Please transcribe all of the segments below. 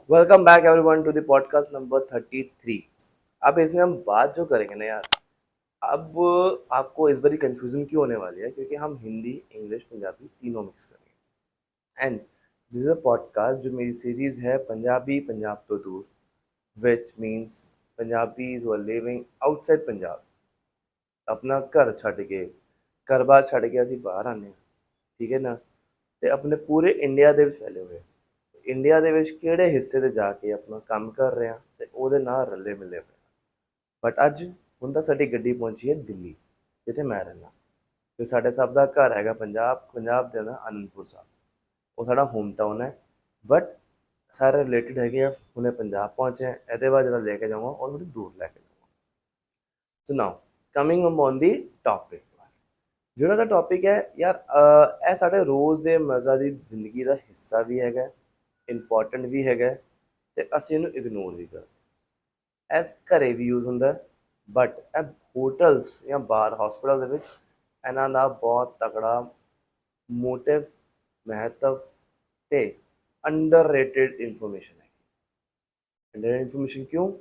Welcome back everyone to the podcast number 33। अब इसमें हम बात जो करेंगे ना यार, अब आपको इस बारी कंफ्यूजन क्यों होने वाली है, क्योंकि हम हिंदी इंग्लिश पंजाबी तीनों मिक्स करेंगे। And this is a podcast जो मेरी सीरीज है पंजाबी पंजाब तो दूर, which means Punjabis who are living outside Punjab, अपना घर छड्ड के घर बार छड्ड के ਅਸੀਂ ਬਾਹਰ ਆਨੇ ਹਾਂ, ਠੀਕ ਹੈ ਨਾ। ਤੇ ਆਪਣੇ ਪੂਰੇ ਇੰਡੀਆ ਦੇ ਵਿੱਚ ਫੈਲੇ ਹੋਏ, ਇੰਡੀਆ ਦੇ ਵਿੱਚ ਕਿਹੜੇ ਹਿੱਸੇ ਤੇ ਜਾ ਕੇ ਆਪਣਾ ਕੰਮ ਕਰ ਰਹੇ ਹਾਂ ਤੇ ਉਹਦੇ ਨਾਲ ਰੱਲੇ ਮਿਲੇ ਪਏ। ਬਟ ਅੱਜ ਹੁਣ ਤਾਂ ਸਾਡੀ ਗੱਡੀ ਪਹੁੰਚੀ ਹੈ ਦਿੱਲੀ, ਜਿੱਥੇ ਮੈਂ ਰਹਿੰਦਾ। ਤੇ ਸਾਡੇ ਸਭ ਦਾ ਘਰ ਹੈਗਾ ਪੰਜਾਬ ਦੇ ਨਾ ਅਨੰਦਪੁਰ ਸਾਹਿਬ, ਉਹ ਸਾਡਾ ਹੋਮ ਟਾਊਨ ਹੈ। ਬਟ ਸਾਰੇ ਰਿਲੇਟਡ ਹੈਗੇ ਆ, ਹੁਣੇ ਪੰਜਾਬ ਪਹੁੰਚੇ ਆ। ਇਹਦੇ ਬਾਅਦ ਜਿਹੜਾ ਲੈ ਕੇ ਜਾਊਂਗਾ ਉਹ ਥੋੜੀ ਦੂਰ ਲੈ ਕੇ ਜਾਊਂਗਾ। ਸੋ ਨਾਓ ਕਮਿੰਗ ਔਨ ਦੀ ਟੌਪਿਕ, ਜਿਹੜਾ ਦਾ ਟੌਪਿਕ ਹੈ ਯਾਰ, ਇਹ ਸਾਡੇ ਰੋਜ਼ ਦੇ ਮਜ਼ਾ ਦੀ ਜ਼ਿੰਦਗੀ ਦਾ ਹਿੱਸਾ ਵੀ ਹੈਗਾ, ਇੰਪੋਰਟੈਂਟ ਵੀ ਹੈਗਾ, ਤੇ ਅਸੀਂ ਇਹਨੂੰ ਇਗਨੋਰ ਵੀ ਕਰਦੇ। ਐਸ ਘਰੇ ਵੀ ਯੂਜ਼ ਹੁੰਦਾ, ਬਟ ਇਹ ਹੋਟਲਸ ਜਾਂ ਬਾਹਰ ਹਸਪੀਟਲ ਦੇ ਵਿੱਚ ਇਹਨਾਂ ਦਾ ਬਹੁਤ ਤਕੜਾ ਮੋਟਿਵ, ਮਹੱਤਵ ਤੇ ਅੰਡਰਰੇਟਡ ਇਨਫੋਰਮੇਸ਼ਨ ਹੈ। ਅੰਡਰਰੇਟਡ ਇਨਫੋਰਮੇਸ਼ਨ ਕਿਉਂ?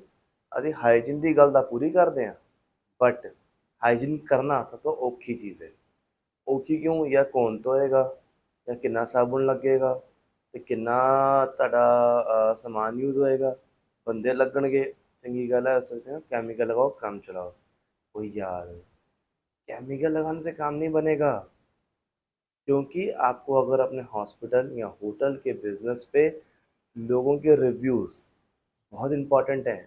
ਅਸੀਂ ਹਾਈਜੀਨ ਦੀ ਗੱਲ ਤਾਂ ਪੂਰੀ ਕਰਦੇ ਹਾਂ, ਬਟ ਹਾਈਜੀਨ ਕਰਨਾ ਸਭ ਤੋਂ ਔਖੀ ਚੀਜ਼ ਹੈ। ਔਖੀ ਕਿਉਂ? ਜਾਂ ਕੌਣ ਧੋਏਗਾ, ਜਾਂ ਕਿੰਨਾ ਸਾਬੁਣ ਲੱਗੇਗਾ, ਤੇ ਕਿੰਨਾ ਤੁਹਾਡਾ ਸਮਾਨ ਯੂਜ਼ ਹੋਏਗਾ, ਬੰਦੇ ਲੱਗਣਗੇ। ਚੰਗੀ ਗੱਲ ਹੈ, सकते हैं केमिकल लगाओ काम चलाओ। ओ यार, केमिकल लगाने से काम नहीं बनेगा, क्योंकि आपको अगर अपने हॉस्पिटल या होटल के बिजनेस पे लोगों के रिव्यूज़ बहुत इंपॉर्टेंट है।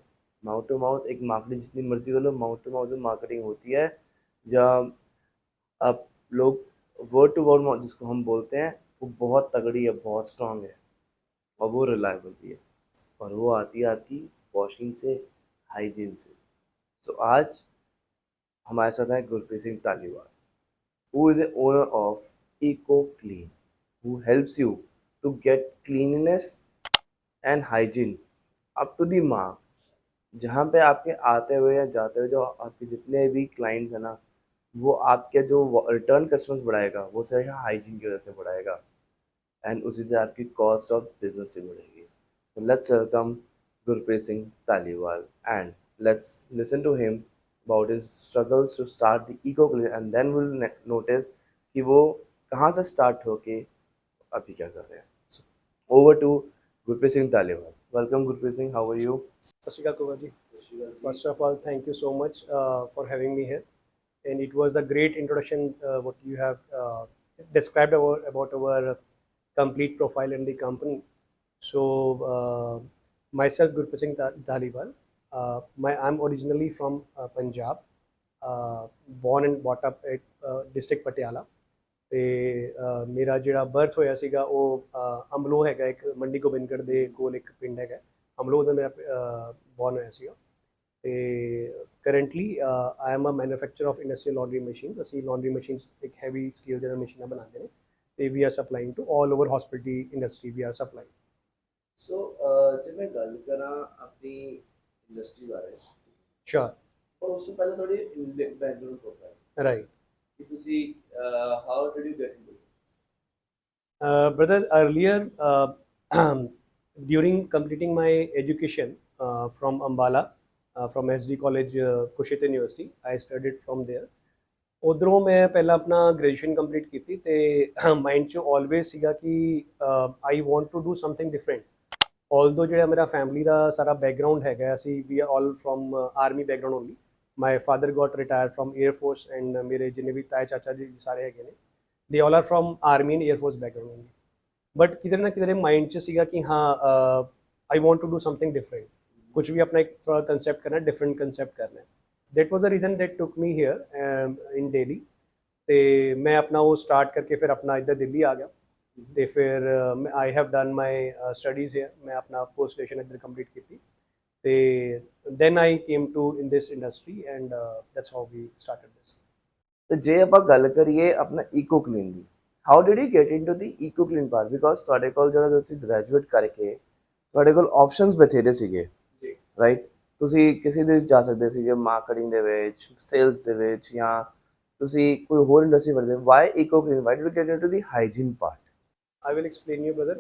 माउथ टू माउथ एक मार्केटिंग जितनी मर्जी कर लो, माउथ टू माउथ जो मार्केटिंग होती है, या आप लोग वर्ड टू वर्ड जिसको हम बोलते हैं, वो बहुत तगड़ी है, बहुत स्ट्रांग है, और वो रिलायबल भी है। और वो आती है आपकी वॉशिंग से, हाइजीन से। सो आज हमारे साथ है Gurpreet Singh Taliwal, who is a owner of Eco Clean, who helps you to get cleanliness and hygiene up to the mark। जहाँ पे आपके आते हुए या जाते हुए जो आपके जितने भी क्लाइंट्स हैं ना, वो आपके जो रिटर्न कस्टमर्स बढ़ाएगा, वो सिर्फ हाइजीन की वजह से बढ़ाएगा, एंड उसी से आपकी कॉस्ट ऑफ बिजनेस से बढ़ेगी। So let's welcome Gurpreet Singh Taliwal, and let's listen to him about his struggles to start the Eco Clinic, and then we'll notice कि वो कहाँ से start होके अभी क्या कर रहे हैं। So over to Gurpreet Singh Taliwal. Welcome Gurpreet Singh, how are you? Sat Shri Akal, Kumar ji. First of all, thank you so much for having me here. And it was a great introduction, what you have described about our complete profile in the company. So, myself, Gurpreet Singh Dhaliwal. I'm originally from Punjab, born and brought up at district Patiala. ਤੇ ਮੇਰਾ ਜਿਹੜਾ birth ਹੋਇਆ ਸੀਗਾ ਉਹ ਅਮਲੋ ਹੈਗਾ, ਇੱਕ ਮੰਡੀ ਗੋਬਿੰਦਗੜ੍ਹ ਦੇ ਕੋਲ ਇੱਕ ਪਿੰਡ ਹੈਗਾ ਅਮਲੋ ਦਾ, ਮੇਰਾ ਬੌਰਨ ਹੋਇਆ ਸੀਗਾ। ਤੇ currently I am a manufacture of industrial laundry machines. ਅਸੀਂ ਲਾਂਡਰੀ ਮਸ਼ੀਨਸ ਇੱਕ ਹੈਵੀ ਸਕੇਲ ਦੀਆਂ ਮਸ਼ੀਨਾਂ ਬਣਾਉਂਦੇ ਨੇ, ਤੇ we are supplying to all over hospitality industry, we are supplying. So ਜੇ ਮੈਂ ਗੱਲ ਕਰਾਂ ਆਪਣੀ ਇੰਡਸਟਰੀ ਬਾਰੇ, ਸ਼ੋਰ। ਪਰ ਉਸ ਤੋਂ ਪਹਿਲਾਂ ਥੋੜੀ ਬੈਕਗ੍ਰਾਉਂਡ ਪ੍ਰੋਫਾਈਲ, ਰਾਈਟ। ਕਿ ਤੁਸੀਂ how did you get into this? Brother, earlier during completing my education from Ambala, from SD College, Kushit University, I studied from there. ਉਧਰੋਂ ਮੈਂ ਪਹਿਲਾਂ ਆਪਣਾ ਗ੍ਰੈਜੂਏਸ਼ਨ ਕੰਪਲੀਟ ਕੀਤੀ, ਤੇ ਮਾਈਂਡ 'ਚ ਆਲਵੇਜ਼ ਸੀਗਾ ਕਿ I want to do something different. Although ਜਿਹੜਾ ਮੇਰਾ ਫੈਮਿਲੀ ਦਾ ਸਾਰਾ ਬੈਕਗਰਾਊਂਡ ਹੈਗਾ, ਅਸੀਂ we are all from army background only. My father got retire from air force, and ਮੇਰੇ ਜਿੰਨੇ ਵੀ ਤਾਏ ਚਾਚਾ ਜੀ ਸਾਰੇ ਹੈਗੇ ਨੇ, they all are from army and air force background only. But ਕਿਧਰੇ ਨਾ ਕਿਧਰੇ ਮਾਈਂਡ 'ਚ ਸੀਗਾ ਕਿ ਹਾਂ, I want to do something different, ਕੁਝ ਵੀ ਆਪਣਾ ਇੱਕ ਥੋੜਾ ਕੰਸੈਪਟ ਕਰਨਾ, ਡਿਫਰੈਂਟ ਕੰਸੈਪਟ ਕਰਨਾ। that was the reason that took me here in Delhi। ਤੇ ਮੈਂ ਆਪਣਾ ਉਹ ਸਟਾਰਟ ਕਰਕੇ ਫਿਰ ਆਪਣਾ ਇੱਧਰ ਦਿੱਲੀ ਆ ਗਿਆ, ਤੇ ਫਿਰ I have done my studies here. ਮੈਂ ਆਪਣਾ ਪੋਸਟ ਗ੍ਰੈਜੂਏਸ਼ਨ ਇੱਧਰ ਕੰਪਲੀਟ ਕੀਤੀ, ਤੇ then I came to in this industry, and that's how we started this. ਤੇ ਜੇ ਆਪਾਂ ਗੱਲ ਕਰੀਏ ਆਪਣਾ ਈਕੋ ਕਲੀਨ ਦੀ, how did you get into the Eco Clean part? Because ਤੁਹਾਡੇ ਕੋਲ ਜਿਹੜਾ ਤੁਸੀਂ ਗ੍ਰੈਜੂਏਟ ਕਰਕੇ ਤੁਹਾਡੇ ਕੋਲ ਆਪਸ਼ਨਸ ਬਥੇਰੇ ਸੀਗੇ, ਰਾਈਟ? ਤੁਸੀਂ ਕਿਸੇ ਦੇ ਜਾ ਸਕਦੇ ਸੀਗੇ, ਮਾਰਕੀਟਿੰਗ ਦੇ ਵਿੱਚ, ਸੇਲਸ ਦੇ ਵਿੱਚ, ਜਾਂ ਤੁਸੀਂ ਕੋਈ ਹੋਰ ਇੰਡਸਟਰੀ ਵੜਦੇ। Why Eco Clean? Why did you get into the hygiene part? I will explain you, brother.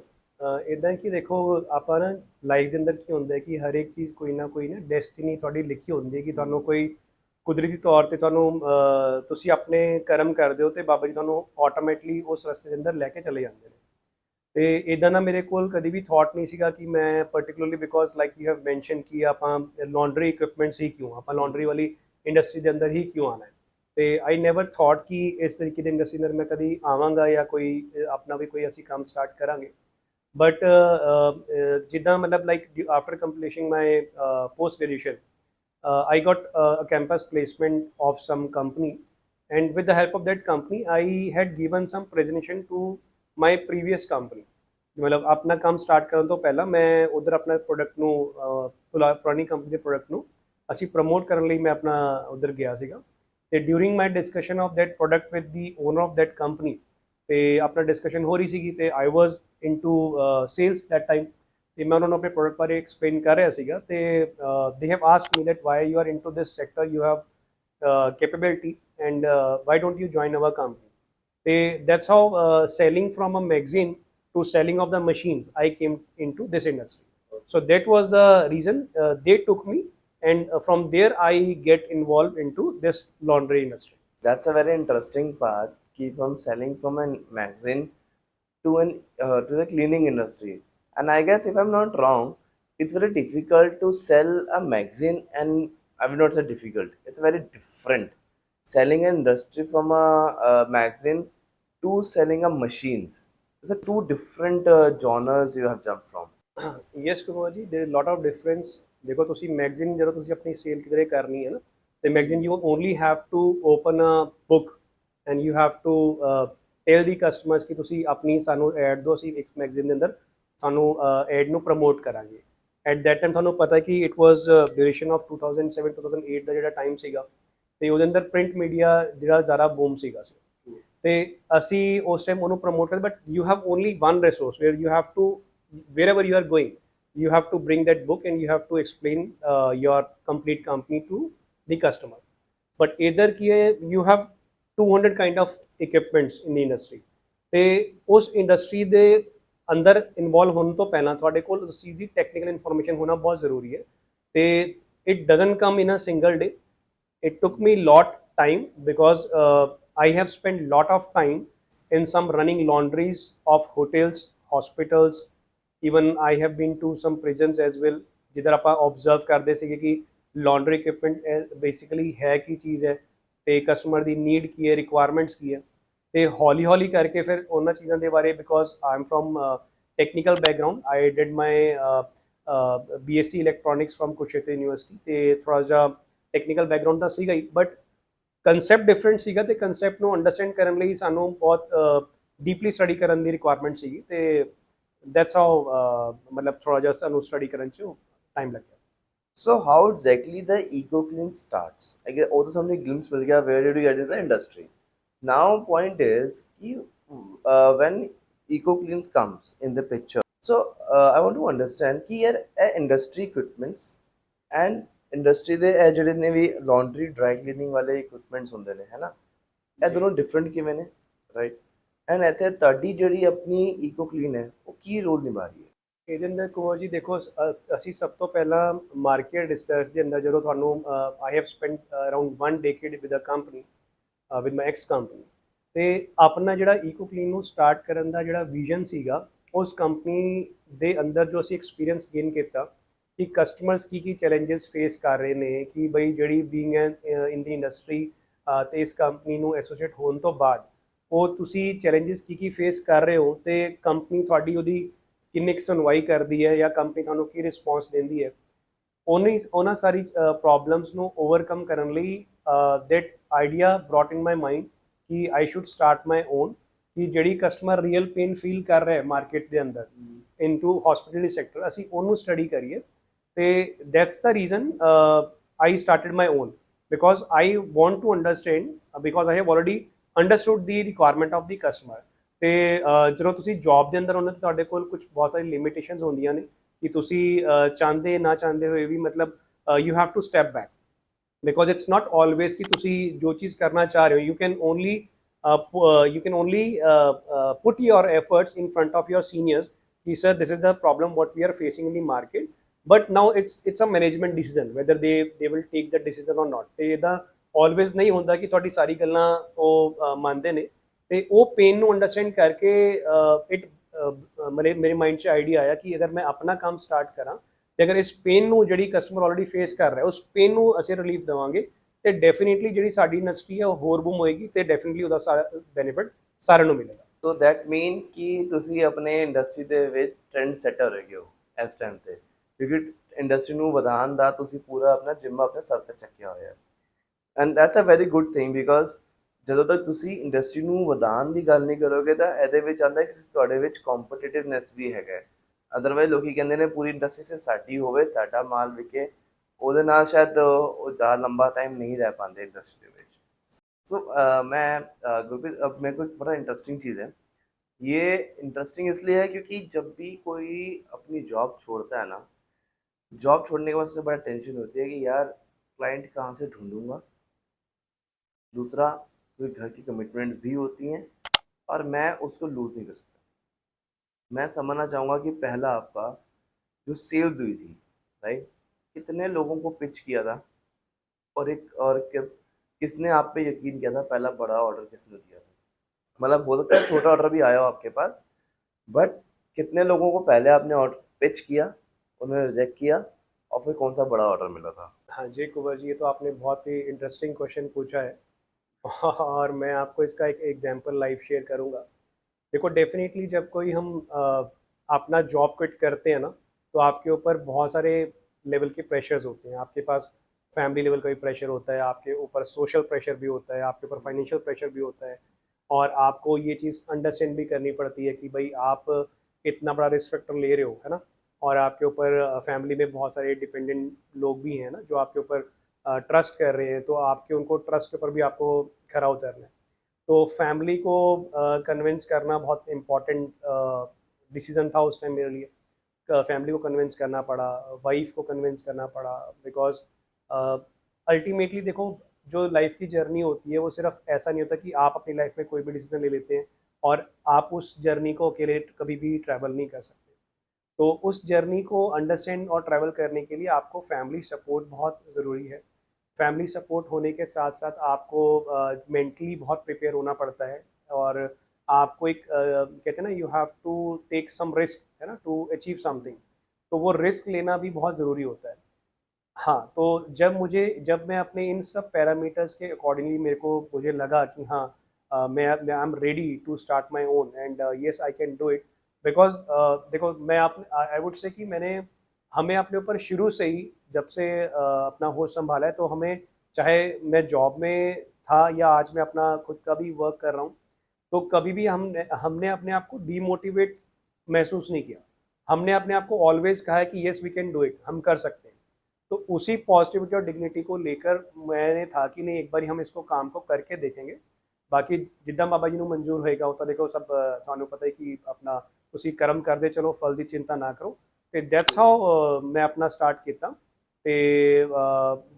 ਇਦਾਂ ਕਿ ਦੇਖੋ ਆਪਾਂ ਨਾ ਲਾਈਫ ਦੇ ਅੰਦਰ ਕੀ ਹੁੰਦਾ ਹੈ ਕਿ ਹਰ ਇੱਕ ਚੀਜ਼ ਕੋਈ ਨਾ ਡੈਸਟੀਨੀ ਤੁਹਾਡੀ ਲਿਖੀ ਹੁੰਦੀ ਹੈ ਕਿ ਤੁਹਾਨੂੰ ਕੋਈ ਕੁਦਰਤੀ ਤੌਰ ਤੇ ਤੁਹਾਨੂੰ ਤੁਸੀਂ ਆਪਣੇ ਕਰਮ ਕਰਦੇ ਹੋ ਤੇ ਬਾਬਾ ਜੀ ਤੁਹਾਨੂੰ ਆਟੋਮੈਟਿਕਲੀ ਉਸ ਰਸਤੇ ਦੇ ਅੰਦਰ ਲੈ ਕੇ ਚਲੇ ਜਾਂਦੇ ਨੇ। ਤੇ ਇਦਾਂ ਨਾ ਮੇਰੇ ਕੋਲ ਕਦੀ ਵੀ ਥਾਟ ਨਹੀਂ ਸੀਗਾ ਕਿ ਮੈਂ particularly because like you have mention ਕਿ ਆਪਾਂ ਲਾਂਡਰੀ ਇਕਵਿਪਮੈਂਟਸ ਹੀ ਕਿਉਂ ਆਪਾਂ ਲਾਂਡਰੀ ਵਾਲੀ ਇੰਡਸਟਰੀ ਦੇ ਅੰਦਰ ਹੀ ਕਿਉਂ ਆਣਾ ਹੈ। ਤੇ ਆਈ ਨੈਵਰ ਥਾਟ ਕਿ ਇਸ ਤਰੀਕੇ ਦੀ ਇੰਡਸਟਰੀ ਅੰਦਰ ਮੈਂ ਕਦੀ ਆਵਾਂਗਾ ਜਾਂ ਕੋਈ ਆਪਣਾ ਵੀ ਕੋਈ ਅਸੀਂ ਕੰਮ ਸਟਾਰਟ ਕਰਾਂਗੇ। ਬਟ ਜਿੱਦਾਂ ਮਤਲਬ like after completing my post graduation I got a campus placement of some company, and with the help of that company I had given some presentation to my previous company। मतलब अपना काम start ਕਰਨ ਤੋਂ ਪਹਿਲਾਂ ਮੈਂ ਉਧਰ ਆਪਣਾ product ਨੂੰ ਪੁਰਾਣੀ ਕੰਪਨੀ ਦੇ ਪ੍ਰੋਡਕਟ ਨੂੰ ਅਸੀਂ ਪ੍ਰਮੋਟ ਕਰਨ ਲਈ ਮੈਂ ਆਪਣਾ ਉਧਰ ਗਿਆ ਸੀਗਾ। ਤੇ during my discussion of that product with the owner of that company ਤੇ ਆਪਣਾ ਡਿਸਕਸ਼ਨ ਹੋ ਰਹੀ ਸੀਗੀ ਤੇ ਆਈ ਵਾਜ਼ ਇਨਟੂ ਸੇਲਸ ਦੈਟ ਟਾਈਮ। ਤੇ ਮੈਂ ਉਹਨਾਂ ਨੂੰ ਆਪਣੇ ਪ੍ਰੋਡਕਟ ਬਾਰੇ ਐਕਸਪਲੇਨ ਕਰ ਰਿਹਾ ਸੀਗਾ ਤੇ they have asked me that why you are into this sector, you have capability and why don't you join our company। that's how selling from a magazine to selling of the machines I came into this industry। So that was the reason they took me, and from there I get involved into this laundry industry। That's a very interesting part. Keep on selling from a magazine to the cleaning industry. And I guess if I'm not wrong, it's very difficult to sell a magazine, and I will not say difficult. It's very different selling an industry from a magazine to selling a machines. It's a two different genres you have jumped from. Yes Kumar ji, there lot of difference. ਦੇਖੋ ਤੁਸੀਂ magazine ਜਦੋਂ ਤੁਸੀਂ ਆਪਣੀ sale ਕਿਧਰੇ ਕਰਨੀ ਹੈ ਨਾ ਤੇ magazine you only have to open a book and you have to tell the customers ਕਿ ਤੁਸੀਂ ਆਪਣੀ ਸਾਨੂੰ ਐਡ ਦਿਓ, ਅਸੀਂ ਇੱਕ ਮੈਗਜ਼ੀਨ ਦੇ ਅੰਦਰ ਸਾਨੂੰ ਐਡ ਨੂੰ ਪ੍ਰਮੋਟ ਕਰਾਂਗੇ। ਐਟ ਦੈਟ ਟਾਈਮ ਤੁਹਾਨੂੰ ਪਤਾ ਕਿ ਇਟ ਵਾਜ਼ ਡਿਊਰੇਸ਼ਨ ਆਫ 2007 2008 ਦਾ ਜਿਹੜਾ ਟਾਈਮ ਸੀਗਾ ਤੇ ਉਹਦੇ ਅੰਦਰ ਪ੍ਰਿੰਟ ਮੀਡੀਆ ਜਿਹੜਾ ਜ਼ਿਆਦਾ ਬੂਮ ਸੀਗਾ ਤੇ ਅਸੀਂ ਉਸ ਟਾਈਮ ਉਹਨੂੰ ਪ੍ਰਮੋਟ ਕਰਦੇ। But you have only one resource where you have to wherever you are going, you have to bring that book and you have to explain your complete company to the customer। but either ki hai, you have 200 kind of equipments in the industry ਤੇ ਉਸ industry ਦੇ ਅੰਦਰ involve ਹੋਣ ਤੋਂ ਪਹਿਲਾਂ ਤੁਹਾਡੇ ਕੋਲ ਉਸ ਚੀਜ਼ ਦੀ ਟੈਕਨੀਕਲ ਇਨਫੋਰਮੇਸ਼ਨ ਹੋਣਾ ਬਹੁਤ ਜ਼ਰੂਰੀ ਹੈ ਤੇ it doesn't come in a single day। it took me lot time because I have spent lot of time in some running laundries of hotels, hospitals, even I have been to some prisons as well, ਜਿੱਧਰ ਆਪਾਂ observe ਕਰਦੇ ਸੀਗੇ ਕਿ laundry equipment basically ਹੈ ਕੀ ਚੀਜ਼ ਹੈ ਤੇ customer ਦੀ need ਕੀ ਹੈ, ਰਿਕੁਆਇਰਮੈਂਟਸ ਕੀ ਹੈ। ਤੇ ਹੌਲੀ ਹੌਲੀ ਕਰਕੇ ਫਿਰ ਉਹਨਾਂ ਚੀਜ਼ਾਂ ਦੇ ਬਾਰੇ because I am from technical background, I did my BSc electronics from Kurukshetra university ਤੇ ਥੋੜਾ ਜਿਹਾ ਟੈਕਨੀਕਲ ਬੈਕਗਰਾਊਂਡ ਤਾਂ ਸੀਗਾ ਹੀ ਬਟ ਕੰਸੈਪਟ ਡਿਫਰੈਂਟ ਸੀਗਾ ਤੇ ਕੰਸੈਪਟ ਨੂੰ ਅੰਡਰਸਟੈਂਡ ਕਰਨ ਲਈ ਸਾਨੂੰ ਬਹੁਤ ਡੀਪਲੀ ਸਟੱਡੀ ਕਰਨ ਦੀ ਰਿਕੁਆਇਰਮੈਂਟ ਸੀਗੀ ਤੇ that's how मतलब थोड़ा जिहा सानू स्टडी करन च टाइम लग गया। So how exactly the EcoClean starts? I guess also something glimpse मिल गया. Where did you get into the industry? Now point is कि when EcoClean comes in the picture, so I want to understand कि यार industry equipments and industry ਦੇ ਇਹ ਜਿਹੜੇ ਨੇ ਵੀ laundry dry cleaning ਵਾਲੇ equipments ਹੁੰਦੇ ਨੇ ਹੈ ਨਾ, ਇਹ ਦੋਨੋਂ different ਕਿਵੇਂ ਨੇ, right? ਐਂਡ ਇੱਥੇ ਤੁਹਾਡੀ ਜਿਹੜੀ ਆਪਣੀ ਈਕੋ ਕਲੀਨ ਹੈ ਉਹ ਕੀ ਰੋਲ ਨਿਭਾ ਰਹੀ ਹੈ ਇਹਦੇ ਅੰਦਰ ਕੁਮਾਰ ਜੀ ਦੇਖੋ ਅਸੀਂ ਸਭ ਤੋਂ ਪਹਿਲਾਂ ਮਾਰਕੀਟ ਰਿਸਰਚ ਦੇ ਅੰਦਰ ਜਦੋਂ ਤੁਹਾਨੂੰ I have spent around 1 decade with a company with my ex company ਤੇ ਆਪਣਾ ਜਿਹੜਾ ਈਕੋ ਕਲੀਨ ਨੂੰ ਸਟਾਰਟ ਕਰਨ ਦਾ ਜਿਹੜਾ ਵਿਜ਼ਨ ਸੀਗਾ ਉਸ ਕੰਪਨੀ ਦੇ ਅੰਦਰ ਜੋ ਅਸੀਂ ਐਕਸਪੀਰੀਅੰਸ ਗੇਨ ਕੀਤਾ ਕਿ ਕਸਟਮਰਸ ਕੀ ਚੈਲੰਜਸ ਫੇਸ ਕਰ ਰਹੇ ਨੇ ਕਿ ਬਈ ਜਿਹੜੀ ਬੀਇੰਗ ਇਨ ਦੀ ਇੰਡਸਟਰੀ ਤੇ ਇਸ ਕੰਪਨੀ ਨੂੰ ਐਸੋਸੀਏਟ ਹੋਣ ਤੋਂ ਬਾਅਦ ਉਹ ਤੁਸੀਂ ਚੈਲੰਜਸ ਕੀ ਫੇਸ ਕਰ ਰਹੇ ਹੋ ਤੇ ਕੰਪਨੀ ਤੁਹਾਡੀ ਉਹਦੀ ਕਿੰਨੀ ਕੁ ਸੁਣਵਾਈ ਕਰਦੀ ਹੈ ਜਾਂ ਕੰਪਨੀ ਤੁਹਾਨੂੰ ਕੀ ਰਿਸਪੌਂਸ ਦਿੰਦੀ ਹੈ। ਉਹਨਾਂ ਸਾਰੀ ਪ੍ਰੋਬਲਮਸ ਨੂੰ ਓਵਰਕਮ ਕਰਨ ਲਈ that idea brought in my mind ਕਿ I should start my own ਕਿ ਜਿਹੜੀ ਕਸਟਮਰ ਰੀਅਲ ਪੇਨ ਫੀਲ ਕਰ ਰਿਹਾ ਮਾਰਕੀਟ ਦੇ ਅੰਦਰ ਇਨਟੂ ਹਸਪਿਟੈਲਿਟੀ ਸੈਕਟਰ ਅਸੀਂ ਉਹਨੂੰ ਸਟੱਡੀ ਕਰੀਏ ਤੇ that's the reason I started my own because I want to understand because I have already understood the requirement of the customer ਤੇ ਜਦੋਂ ਤੁਸੀਂ ਜੌਬ ਦੇ ਅੰਦਰ ਹੁੰਦੇ ਤਾਂ ਤੁਹਾਡੇ ਕੋਲ ਕੁਝ ਬਹੁਤ ਸਾਰੀ ਲਿਮਿਟੇਸ਼ਨਸ ਹੁੰਦੀਆਂ ਨੇ ਕਿ ਤੁਸੀਂ ਚਾਹੁੰਦੇ ਨਾ ਚਾਹੁੰਦੇ ਹੋਏ ਵੀ ਮਤਲਬ you have to step back because it's not always ਕਿ ਤੁਸੀਂ ਜੋ ਚੀਜ਼ ਕਰਨਾ ਚਾਹ ਰਹੇ ਹੋ you can only put your efforts in front of your seniors कि sir this is the problem what we are facing in the market, but now it's a management decision whether they will take the decision or not. ਤੇ ਇਹਦਾ always ਨਹੀਂ ਹੁੰਦਾ ਕਿ ਤੁਹਾਡੀ ਸਾਰੀ ਗੱਲਾਂ ਉਹ ਮੰਨਦੇ ਨੇ। ਤੇ ਉਹ ਪੇਨ ਨੂੰ ਅੰਡਰਸਟੈਂਡ ਕਰਕੇ ਇਟ ਮੇਰੇ ਮਾਈਂਡ 'ਚ ਆਈਡੀਆ ਆਇਆ ਕਿ ਅਗਰ ਮੈਂ ਆਪਣਾ ਕੰਮ ਸਟਾਰਟ ਕਰਾਂ ਤੇ ਅਗਰ ਇਸ ਪੇਨ ਨੂੰ ਜਿਹੜੀ ਕਸਟਮਰ ਆਲਰੇਡੀ ਫੇਸ ਕਰ ਰਿਹਾ ਉਸ ਪੇਨ ਨੂੰ ਅਸੀਂ ਰਿਲੀਫ ਦੇਵਾਂਗੇ ਤੇ ਡੈਫੀਨੇਟਲੀ ਜਿਹੜੀ ਸਾਡੀ ਇੰਡਸਟਰੀ ਹੈ ਉਹ ਹੋਰ ਬੂਮ ਹੋਏਗੀ ਤੇ ਡੈਫੀਨੇਟਲੀ ਉਹਦਾ ਸਾਰਾ ਬੈਨੀਫਿਟ ਸਾਰਿਆਂ ਨੂੰ ਮਿਲੇਗਾ। ਸੋ ਦੈਟ ਮੀਨ ਕਿ ਤੁਸੀਂ ਆਪਣੇ ਇੰਡਸਟਰੀ ਦੇ ਵਿੱਚ ਟ੍ਰੈਂਡ ਸੈਟਰ ਹੈਗੇ ਹੋ ਇਸ ਟਾਈਮ ਤੇ, ਕਿਉਂਕਿ ਇੰਡਸਟਰੀ ਨੂੰ ਵਧਾਉਣ ਦਾ ਤੁਸੀਂ ਪੂਰਾ ਆਪਣਾ ਜਿੰਮਾ ਆਪਣੇ ਸਰ ਤੇ ਚੱਕਿਆ ਹੋਇਆ ਹੈ। And that's a very good thing, because ਜਦੋਂ ਤੱਕ ਤੁਸੀਂ ਇੰਡਸਟਰੀ ਨੂੰ ਵਧਾਉਣ ਦੀ ਗੱਲ ਨਹੀਂ ਕਰੋਗੇ ਤਾਂ ਇਹਦੇ ਵਿੱਚ ਆਉਂਦਾ ਕਿ ਤੁਹਾਡੇ ਵਿੱਚ ਕੰਪੀਟੀਟਿਵਨੈਸ ਵੀ ਹੈਗਾ। ਅਦਰਵਾਈਜ਼ ਲੋਕੀ ਕਹਿੰਦੇ ਨੇ ਪੂਰੀ ਇੰਡਸਟਰੀ ਸੇ ਸਾਡੀ ਹੋਵੇ, ਸਾਡਾ ਮਾਲ ਵਿਕੇ, ਉਹਦੇ ਨਾਲ ਸ਼ਾਇਦ ਉਹ ਜ਼ਿਆਦਾ ਲੰਬਾ ਟਾਈਮ नहीं रह पाते इंडस्ट्री ਦੇ ਵਿੱਚ। सो मैं गुरप्रीत, अब मेरे को एक बड़ा इंटरेस्टिंग चीज़ है। ये इंटरेस्टिंग इसलिए है क्योंकि जब भी कोई अपनी जॉब छोड़ता है ना, जॉब छोड़ने के बाद सबसे बड़ा टेंशन होती है कि यार क्लाइंट कहाँ से ढूंढूंगा, दूसरा कोई घर की कमिटमेंट्स भी होती हैं और मैं उसको लूज़ नहीं कर सकता। मैं समझना चाहूँगा कि पहला आपका जो सेल्स हुई थी, राइट, कितने लोगों को पिच किया था और किसने आप पे यकीन किया था, पहला बड़ा ऑर्डर किसने दिया था? मतलब हो सकता है छोटा ऑर्डर भी आया हो आपके पास, बट कितने लोगों को पहले आपने ऑर्डर पिच किया, उन्होंने रिजेक्ट किया, और फिर कौन सा बड़ा ऑर्डर मिला था? हाँ जी कुंवर जी, ये तो आपने बहुत ही इंटरेस्टिंग क्वेश्चन पूछा है और मैं आपको इसका एक एग्जांपल लाइव शेयर करूँगा। देखो डेफिनेटली जब कोई हम अपना जॉब क्विट करते हैं ना, तो आपके ऊपर बहुत सारे लेवल के प्रेशर्स होते हैं। आपके पास फैमिली लेवल का भी प्रेशर होता है, आपके ऊपर सोशल प्रेशर भी होता है, आपके ऊपर फाइनेंशियल प्रेशर भी होता है, और आपको ये चीज़ अंडरस्टैंड भी करनी पड़ती है कि भाई आप इतना बड़ा रिस्क फैक्टर ले रहे हो, है ना, और आपके ऊपर फैमिली में बहुत सारे डिपेंडेंट लोग भी हैं ना जो आपके ऊपर ट्रस्ट कर रहे हैं, तो आपके उनको ट्रस्ट के ऊपर भी आपको खरा उतरना है। तो फैमिली को कन्विंस करना बहुत इम्पॉर्टेंट डिसीज़न था उस टाइम मेरे लिए। फैमिली को कन्विंस करना पड़ा, वाइफ को कन्विंस करना पड़ा, बिकॉज अल्टीमेटली देखो जो लाइफ की जर्नी होती है वो सिर्फ ऐसा नहीं होता कि आप अपनी लाइफ में कोई भी डिसीजन ले लेते हैं और आप उस जर्नी को अकेले कभी भी ट्रैवल नहीं कर सकते। तो उस जर्नी को अंडरस्टैंड और ट्रैवल करने के लिए आपको फैमिली सपोर्ट बहुत ज़रूरी है। फैमिली सपोर्ट होने के साथ साथ आपको मेंटली बहुत प्रिपेयर होना पड़ता है, और आपको एक कहते हैं ना you have to take some risk, है ना, टू अचीव समथिंग। तो वो रिस्क लेना भी बहुत ज़रूरी होता है। हाँ, तो जब मैं अपने इन सब पैरामीटर्स के अकॉर्डिंगली मुझे लगा कि हाँ मैं I am ready to start my own and yes I can do it, because देखो मैं आई वुड से कि हमें अपने ऊपर शुरू से ही जब से अपना होश संभाला है, तो हमें चाहे मैं जॉब में था या आज मैं अपना खुद का भी वर्क कर रहा हूँ, तो कभी भी हमने अपने आप को डीमोटिवेट महसूस नहीं किया। हमने अपने आप को ऑलवेज कहा है कि yes we can do it, हम कर सकते हैं। तो उसी पॉजिटिविटी और डिग्निटी को लेकर मैंने था कि नहीं एक बार हम इसको काम को करके देखेंगे, बाकी जिद्दां बाबा जी ਨੂੰ ਮਨਜ਼ੂਰ ਹੋਏਗਾ ਉਹ ਤਾਂ ਦੇਖੋ ਸਭ ਤੁਹਾਨੂੰ ਪਤਾ ਹੈ ਕਿ ਆਪਣਾ ਤੁਸੀਂ ਕਰਮ ਕਰਦੇ ਚਲੋ, ਫਲ ਦੀ ਚਿੰਤਾ ਨਾ ਕਰੋ। ਤੇ ਦੈਟਸ ਹਾਊ ਮੈਂ ਆਪਣਾ ਸਟਾਰਟ ਕੀਤਾ। ਤੇ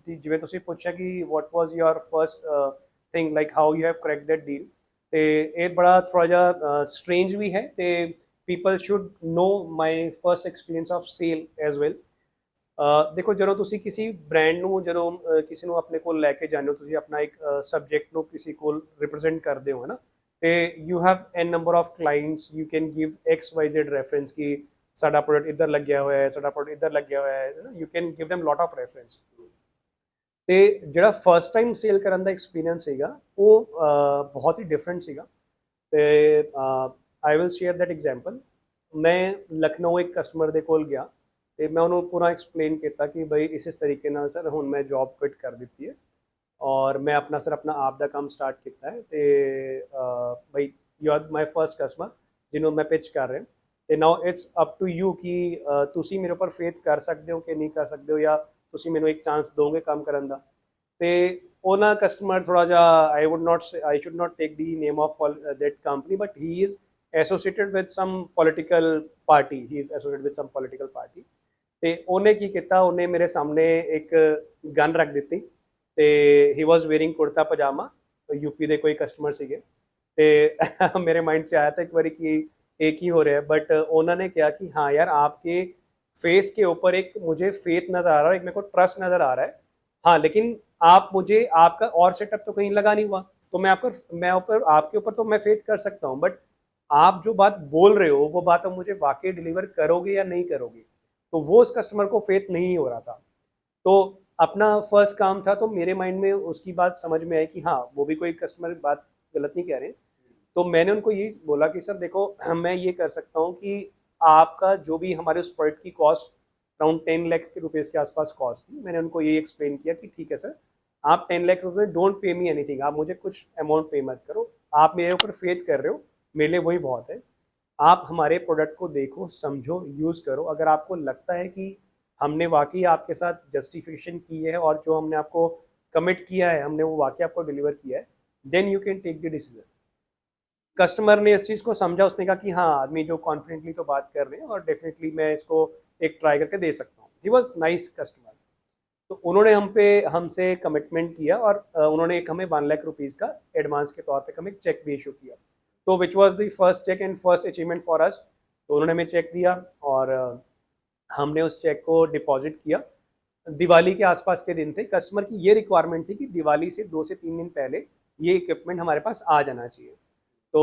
ਜਿਵੇਂ ਤੁਸੀਂ ਪੁੱਛਿਆ ਕਿ what was your first thing like how you have cracked that deal, ਤੇ ਇਹ ਬੜਾ ਥੋੜਾ ਜਿਹਾ ਸਟ੍ਰੇਂਜ ਵੀ ਹੈ ਤੇ people should know my first experience of sale as well. ਦੇਖੋ ਜਦੋਂ ਤੁਸੀਂ ਕਿਸੇ ਬ੍ਰਾਂਡ ਨੂੰ ਜਦੋਂ ਕਿਸੇ ਨੂੰ ਆਪਣੇ ਕੋਲ ਲੈ ਕੇ ਜਾਂਦੇ ਹੋ, ਤੁਸੀਂ ਆਪਣਾ ਇੱਕ ਸਬਜੈਕਟ ਨੂੰ ਕਿਸੇ ਕੋਲ ਰਿਪਰੈਜ਼ੈਂਟ ਕਰਦੇ ਹੋ, ਹੈ ਨਾ, ਤੇ you have an number of clients, you can give XYZ reference ਕਿ ਸਾਡਾ ਪ੍ਰੋਡਕਟ ਇੱਧਰ ਲੱਗਿਆ ਹੋਇਆ ਹੈ, ਸਾਡਾ ਪ੍ਰੋਡਕਟ ਇੱਧਰ ਲੱਗਿਆ ਹੋਇਆ ਹੈ ਨਾ, you can give them lot of reference। ਤੇ ਜਿਹੜਾ ਫਸਟ ਟਾਈਮ ਸੇਲ ਕਰਨ ਦਾ ਐਕਸਪੀਰੀਅੰਸ ਸੀਗਾ ਉਹ ਬਹੁਤ ਹੀ ਡਿਫਰੈਂਟ ਸੀਗਾ। ਤੇ I will share that example. ਮੈਂ ਲਖਨਊ ਇੱਕ ਕਸਟਮਰ ਦੇ ਕੋਲ ਗਿਆ ਤੇ ਮੈਂ ਉਹਨੂੰ ਪੂਰਾ ਐਕਸਪਲੇਨ ਕੀਤਾ ਕਿ ਬਈ ਇਸ ਤਰੀਕੇ ਨਾਲ ਸਰ ਹੁਣ ਮੈਂ ਜੌਬ ਕੁਇਟ ਕਰ ਦਿੱਤੀ ਹੈ ਔਰ ਮੈਂ ਆਪਣਾ ਆਪ ਦਾ ਕੰਮ ਸਟਾਰਟ ਕੀਤਾ ਹੈ, ਤੇ ਬਈ you are my first customer ਜਿਹਨੂੰ ਮੈਂ ਪਿਚ ਕਰ ਰਿਹਾ, ਤੇ now it's up to you ਕਿ ਤੁਸੀਂ ਮੇਰੇ ਉੱਪਰ ਫੇਥ ਕਰ ਸਕਦੇ ਹੋ ਕਿ ਨਹੀਂ ਕਰ ਸਕਦੇ ਹੋ, ਜਾਂ ਤੁਸੀਂ ਮੈਨੂੰ ਇੱਕ ਚਾਂਸ ਦੋਗੇ ਕੰਮ ਕਰਨ ਦਾ। ਤੇ ਉਹਨਾਂ ਕਸਟਮਰ ਥੋੜਾ ਜਿਹਾ I should not take the name of that company, but he is associated with some political party, ਤੇ ਉਹਨੇ ਕੀ ਕੀਤਾ, ਉਹਨੇ ਮੇਰੇ ਸਾਹਮਣੇ ਇੱਕ ਗਨ ਰੱਖ ਦਿੱਤੀ ਤੇ ਹੀ ਵਾਸ ਵੇਅਰਿੰਗ ਕੁੜਤਾ ਪਜਾਮਾ। ਯੂਪੀ ਦੇ ਕੋਈ ਕਸਟਮਰ ਸੀਗੇ, ਤੇ ਮੇਰੇ ਮਾਈਂਡ 'ਚ ਆਇਆ ਤਾਂ ਇੱਕ ਵਾਰੀ ਕਿ एक ही हो रहे हैं, बट ओनर ने क्या कि हाँ यार आपके फेस के ऊपर एक मुझे फेथ नज़र आ रहा है, एक मेरे को ट्रस्ट नज़र आ रहा है। हाँ, लेकिन आप मुझे आपका और सेटअप तो कहीं लगा नहीं हुआ, तो मैं ऊपर आपके ऊपर तो मैं फेथ कर सकता हूँ, बट आप जो बात बोल रहे हो वो बात आप मुझे वाकई डिलीवर करोगे या नहीं करोगे। तो वो उस कस्टमर को फेथ नहीं हो रहा था। तो अपना फर्स्ट काम था, तो मेरे माइंड में उसकी बात समझ में आई कि हाँ वो भी कोई कस्टमर बात गलत नहीं कह रहे। तो मैंने उनको यही बोला कि सर देखो मैं ये कर सकता हूँ कि आपका जो भी हमारे उस प्रोडक्ट की कॉस्ट अराउंड 10 लाख के रुपीज़ के आसपास कॉस्ट थी। मैंने उनको ये एक्सप्लेन किया कि ठीक है सर, आप 10 लाख रुपये डोंट पे मी एनीथिंग, आप मुझे कुछ अमाउंट पे मत करो, आप मेरे ऊपर फेथ कर रहे हो, मेरे लिए वही बहुत है। आप हमारे प्रोडक्ट को देखो, समझो, यूज़ करो, अगर आपको लगता है कि हमने वाकई आपके साथ जस्टिफिकेशन की है और जो हमने आपको कमिट किया है हमने वो वाकई आपको डिलीवर किया है, then you can take the decision. Customer ने इस चीज़ को समझा, उसने कहा कि हाँ आदमी जो कॉन्फिडेंटली तो बात कर रहे हैं और डेफिनेटली मैं इसको एक ट्राई करके दे सकता हूँ। He was nice customer. तो उन्होंने हमसे कमिटमेंट किया और उन्होंने एक हमें 1 लाख रुपीज़ का एडवांस के तौर पे हमें चेक भी इशू किया। तो which was the first check and first achievement for us. तो उन्होंने हमें चेक दिया और हमने उस चेक को डिपॉजिट किया। दिवाली के आसपास के दिन थे, कस्टमर की ये रिक्वायरमेंट थी कि दिवाली से 2 से 3 दिन पहले ये इक्विपमेंट हमारे पास आ जाना चाहिए। तो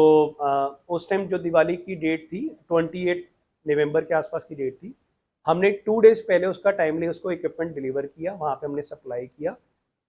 उस टाइम जो दिवाली की डेट थी 28 नवंबर के आसपास की डेट थी। हमने 2 डेज पहले उसका टाइमली उसको इक्विपमेंट डिलीवर किया, वहाँ पे हमने सप्लाई किया।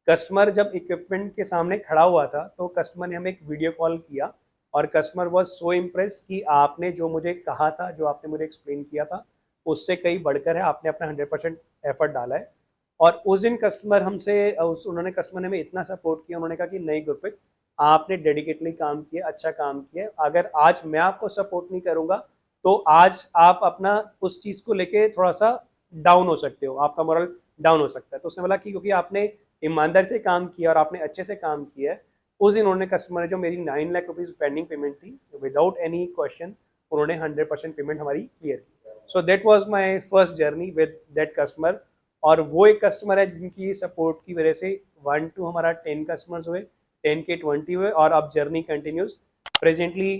कस्टमर जब इक्विपमेंट के सामने खड़ा हुआ था तो कस्टमर ने हमें एक वीडियो कॉल किया और कस्टमर वॉज सो इम्प्रेस कि आपने जो मुझे कहा था, जो आपने मुझे एक्सप्लेन किया था, उससे कहीं बढ़कर है, आपने अपना 100% एफर्ट डाला है। और उस दिन कस्टमर हमसे उन्होंने कस्टमर ने हमें इतना सपोर्ट किया, उन्होंने कहा कि नहीं गुरप्रीत, आपने डेडिकेटली काम किया, अच्छा काम किया, अगर आज मैं आपको सपोर्ट नहीं करूंगा तो आज आप अपना उस चीज़ को लेके थोड़ा सा डाउन हो सकते हो, आपका मोरल डाउन हो सकता है। तो उसने बोला कि क्योंकि आपने ईमानदारी से काम किया और आपने अच्छे से काम किया है। उस दिन उन्होंने कस्टमर ने जो मेरी 9 लाख रुपीज़ पेंडिंग पेमेंट थी, विदाउट एनी क्वेश्चन उन्होंने 100% पेमेंट हमारी क्लियर की। So that was my first journey with that customer. और वो एक कस्टमर है जिनकी सपोर्ट की वजह से 1 to हमारा 10 कस्टमर्स हुए, 10 के 20 हुए और अब journey continues. Presently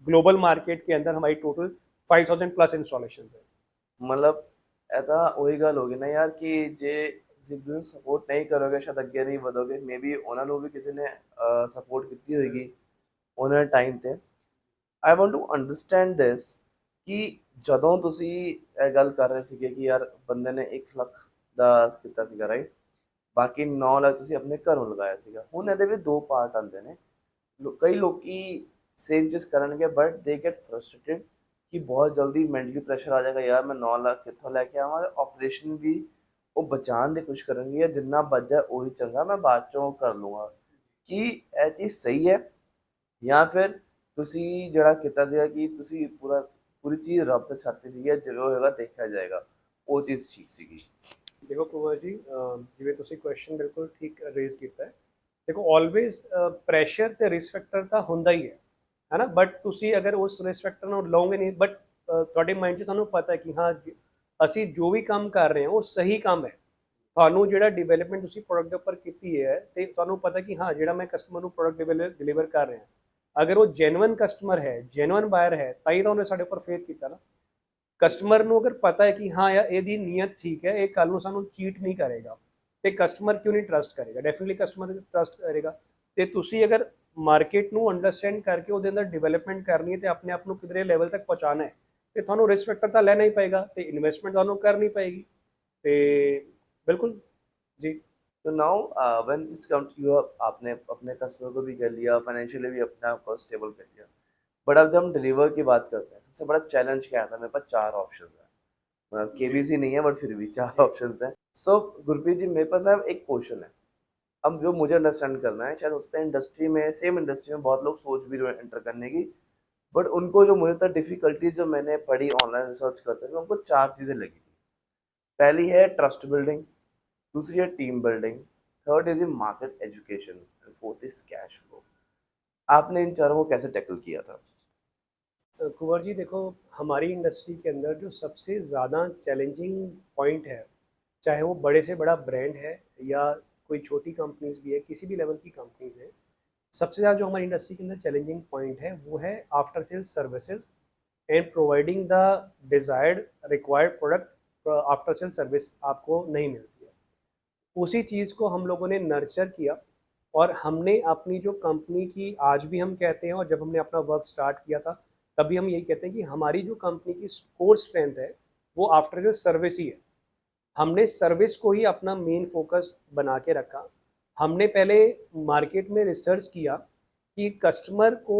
global market के अंदर हमारी टोटल 5000 प्लस इंस्टॉलेशन है। मतलब ऐसा वही गल होगी ना यार कि जे तुम सपोर्ट नहीं करोगे शायद अगे नहीं ਵਧोगे। मे बी उन्होंने भी किसी ने सपोर्ट की होगी उन्होंने टाइम ਤੇ। I want to understand this कि ਜਦੋਂ ਤੁਸੀਂ ਇਹ ਗੱਲ ਕਰ ਰਹੇ ਸੀਗੇ ਕਿ ਯਾਰ ਬੰਦੇ ਨੇ 1 ਲੱਖ ਦਾ ਕੀਤਾ ਸੀਗਾ ਰਾਈਟ, ਬਾਕੀ 9 ਲੱਖ ਤੁਸੀਂ ਆਪਣੇ ਘਰੋਂ ਲਗਾਇਆ ਸੀਗਾ। ਹੁਣ ਇਹਦੇ ਵੀ ਦੋ ਪਾਰਟ ਆਉਂਦੇ ਨੇ। ਕਈ ਲੋਕੀ ਸੇਮ ਚੀਜ਼ ਕਰਨਗੇ ਬਟ ਦੇ ਗੈਟ ਫਰਸਟ੍ਰੇਟਡ ਕਿ ਬਹੁਤ ਜਲਦੀ ਮੈਂਟਲੀ ਪ੍ਰੈਸ਼ਰ ਆ ਜਾਏਗਾ, ਯਾਰ ਮੈਂ 9 ਲੱਖ ਕਿੱਥੋਂ ਲੈ ਕੇ ਆਵਾਂ। ਆਪਰੇਸ਼ਨ ਵੀ ਉਹ ਬਚਾਉਣ ਦੀ ਕੋਸ਼ਿਸ਼ ਕਰਨਗੇ, ਜਾਂ ਜਿੰਨਾ ਬਚ ਜਾਏ ਉਹੀ ਚੰਗਾ, ਮੈਂ ਬਾਅਦ ਚੋਂ ਕਰ ਲੂੰਗਾ। ਕੀ ਇਹ ਚੀਜ਼ ਸਹੀ ਹੈ ਜਾਂ ਫਿਰ ਤੁਸੀਂ ਜਿਹੜਾ ਕੀਤਾ ਸੀਗਾ ਕਿ ਤੁਸੀਂ ਪੂਰੀ ਚੀਜ਼ ਰੱਬ ਤੇ ਛੱਡਤੀ ਸੀਗੀ, ਜਦੋਂ ਹੋਏਗਾ ਦੇਖਿਆ ਜਾਏਗਾ, ਉਹ ਚੀਜ਼ ਠੀਕ ਸੀਗੀ? देखो कुंवर जी, जिਵੇਂ ਤੁਸੀਂ ਕੁਐਸਚਨ ਬਿਲਕੁਲ ਠੀਕ ਰੇਜ਼ ਕੀਤਾ ਹੈ। ਦੇਖੋ ਆਲਵੇਜ਼ ਪ੍ਰੈਸ਼ਰ ਤੇ ਰਿਸਕ ਫੈਕਟਰ ਤਾਂ ਹੁੰਦਾ ਹੀ ਹੈ ਨਾ, ਬਟ ਤੁਸੀਂ ਅਗਰ ਉਸ ਰਿਸਕ ਫੈਕਟਰ ਨੂੰ ਲਓਗੇ ਨਹੀਂ, ਬਟ ਤੁਹਾਡੇ ਮਾਈਂਡ 'ਚ ਤੁਹਾਨੂੰ ਪਤਾ ਹੈ ਕਿ ਹਾਂ ਅਸੀਂ ਜੋ ਵੀ ਕੰਮ ਕਰ ਰਹੇ ਹਾਂ ਉਹ ਸਹੀ ਕੰਮ ਹੈ। ਤੁਹਾਨੂੰ ਜਿਹੜਾ ਡਿਵੈਲਪਮੈਂਟ ਤੁਸੀਂ ਪ੍ਰੋਡਕਟ ਦੇ ਉੱਪਰ ਕੀਤੀ ਹੈ ਤੇ ਤੁਹਾਨੂੰ ਪਤਾ ਕਿ ਹਾਂ ਜਿਹੜਾ ਮੈਂ ਕਸਟਮਰ ਨੂੰ ਪ੍ਰੋਡਕਟ ਡਿਲੀਵਰ ਕਰ ਰਿਹਾ, ਅਗਰ ਉਹ ਜੈਨੂਇਨ ਕਸਟਮਰ ਹੈ, ਜੈਨੂਇਨ ਬਾਇਰ ਹੈ, ਤਾਂ ਹੀ ਤਾਂ ਉਹਨੇ ਸਾਡੇ ਉੱਪਰ ਫੇਥ ਕੀਤਾ ਨਾ। ਕਸਟਮਰ ਨੂੰ ਅਗਰ ਪਤਾ ਹੈ ਕਿ ਹਾਂ ਯਾਰ ਇਹਦੀ ਨੀਅਤ ਠੀਕ ਹੈ, ਇਹ ਕੱਲ ਨੂੰ ਸਾਨੂੰ ਚੀਟ ਨਹੀਂ ਕਰੇਗਾ, ਤੇ ਕਸਟਮਰ ਕਿਉਂ ਨਹੀਂ ਟਰਸਟ ਕਰੇਗਾ? ਡੈਫੀਨਿਟਲੀ ਕਸਟਮਰ ਟਰਸਟ ਕਰੇਗਾ। ਤੇ ਤੁਸੀਂ ਅਗਰ ਮਾਰਕੀਟ ਨੂੰ ਅੰਡਰਸਟੈਂਡ ਕਰਕੇ ਉਹਦੇ ਅੰਦਰ ਡਿਵੈਲਪਮੈਂਟ ਕਰਨੀ ਹੈ ਤੇ ਆਪਣੇ ਆਪ ਨੂੰ ਕਿਧਰੇ ਲੈਵਲ ਤੱਕ ਪਹੁੰਚਾਉਣਾ ਹੈ, ਤੇ ਤੁਹਾਨੂੰ ਰਿਸਕ ਫੈਕਟਰ ਤਾਂ ਲੈਣਾ ਹੀ ਪਏਗਾ ਤੇ ਇਨਵੈਸਟਮੈਂਟ ਤੁਹਾਨੂੰ ਕਰਨੀ ਪਏਗੀ। ਤੇ बिल्कुल जी। तो now when it's come to you, आपने अपने कस्टमर को भी कर लिया, फाइनेंशियली भी अपने आप को स्टेबल कर लिया, बट अब जब हम डिलीवर की बात करते हैं, सबसे बड़ा चैलेंज क्या आता है? मेरे पास 4 ऑप्शंस हैं, मतलब केबीसी नहीं है बट फिर भी 4 ऑप्शंस हैं। सो गुरप्रीत जी, मेरे पास ना एक क्वेश्चन है। अब जो मुझे अंडरस्टैंड करना है, शायद उसने इंडस्ट्री में, सेम इंडस्ट्री में बहुत लोग सोच भी रहे हैं एंटर करने की, बट उनको जो मुझे तक डिफिकल्टीज जो मैंने पढ़ी ऑनलाइन रिसर्च करते हुए, उनको 4 चीज़ें लगी थी। पहली है ट्रस्ट बिल्डिंग, दूसरी है team building, third is in market education, and fourth is cash flow. आपने इन चारों को कैसे टैकल किया था? कुंवर जी देखो, हमारी इंडस्ट्री के अंदर जो सबसे ज़्यादा चैलेंजिंग पॉइंट है, चाहे वो बड़े से बड़ा ब्रांड है या कोई छोटी कंपनीज भी है, किसी भी लेवल की कंपनीज है, सबसे ज़्यादा जो हमारी इंडस्ट्री के अंदर चैलेंजिंग पॉइंट है वो है after sales services and providing the desired required product after sale service आपको नहीं मिलती है। उसी चीज़ को हम लोगों ने नर्चर किया और हमने अपनी जो कंपनी की, आज भी हम कहते हैं और जब हमने अपना वर्क स्टार्ट किया था तभी हम यही कहते हैं कि हमारी जो कंपनी की कोर स्ट्रेंथ है वो आफ्टर जो सर्विस ही है। हमने सर्विस को ही अपना मेन फोकस बना के रखा। हमने पहले मार्केट में रिसर्च किया कि कस्टमर को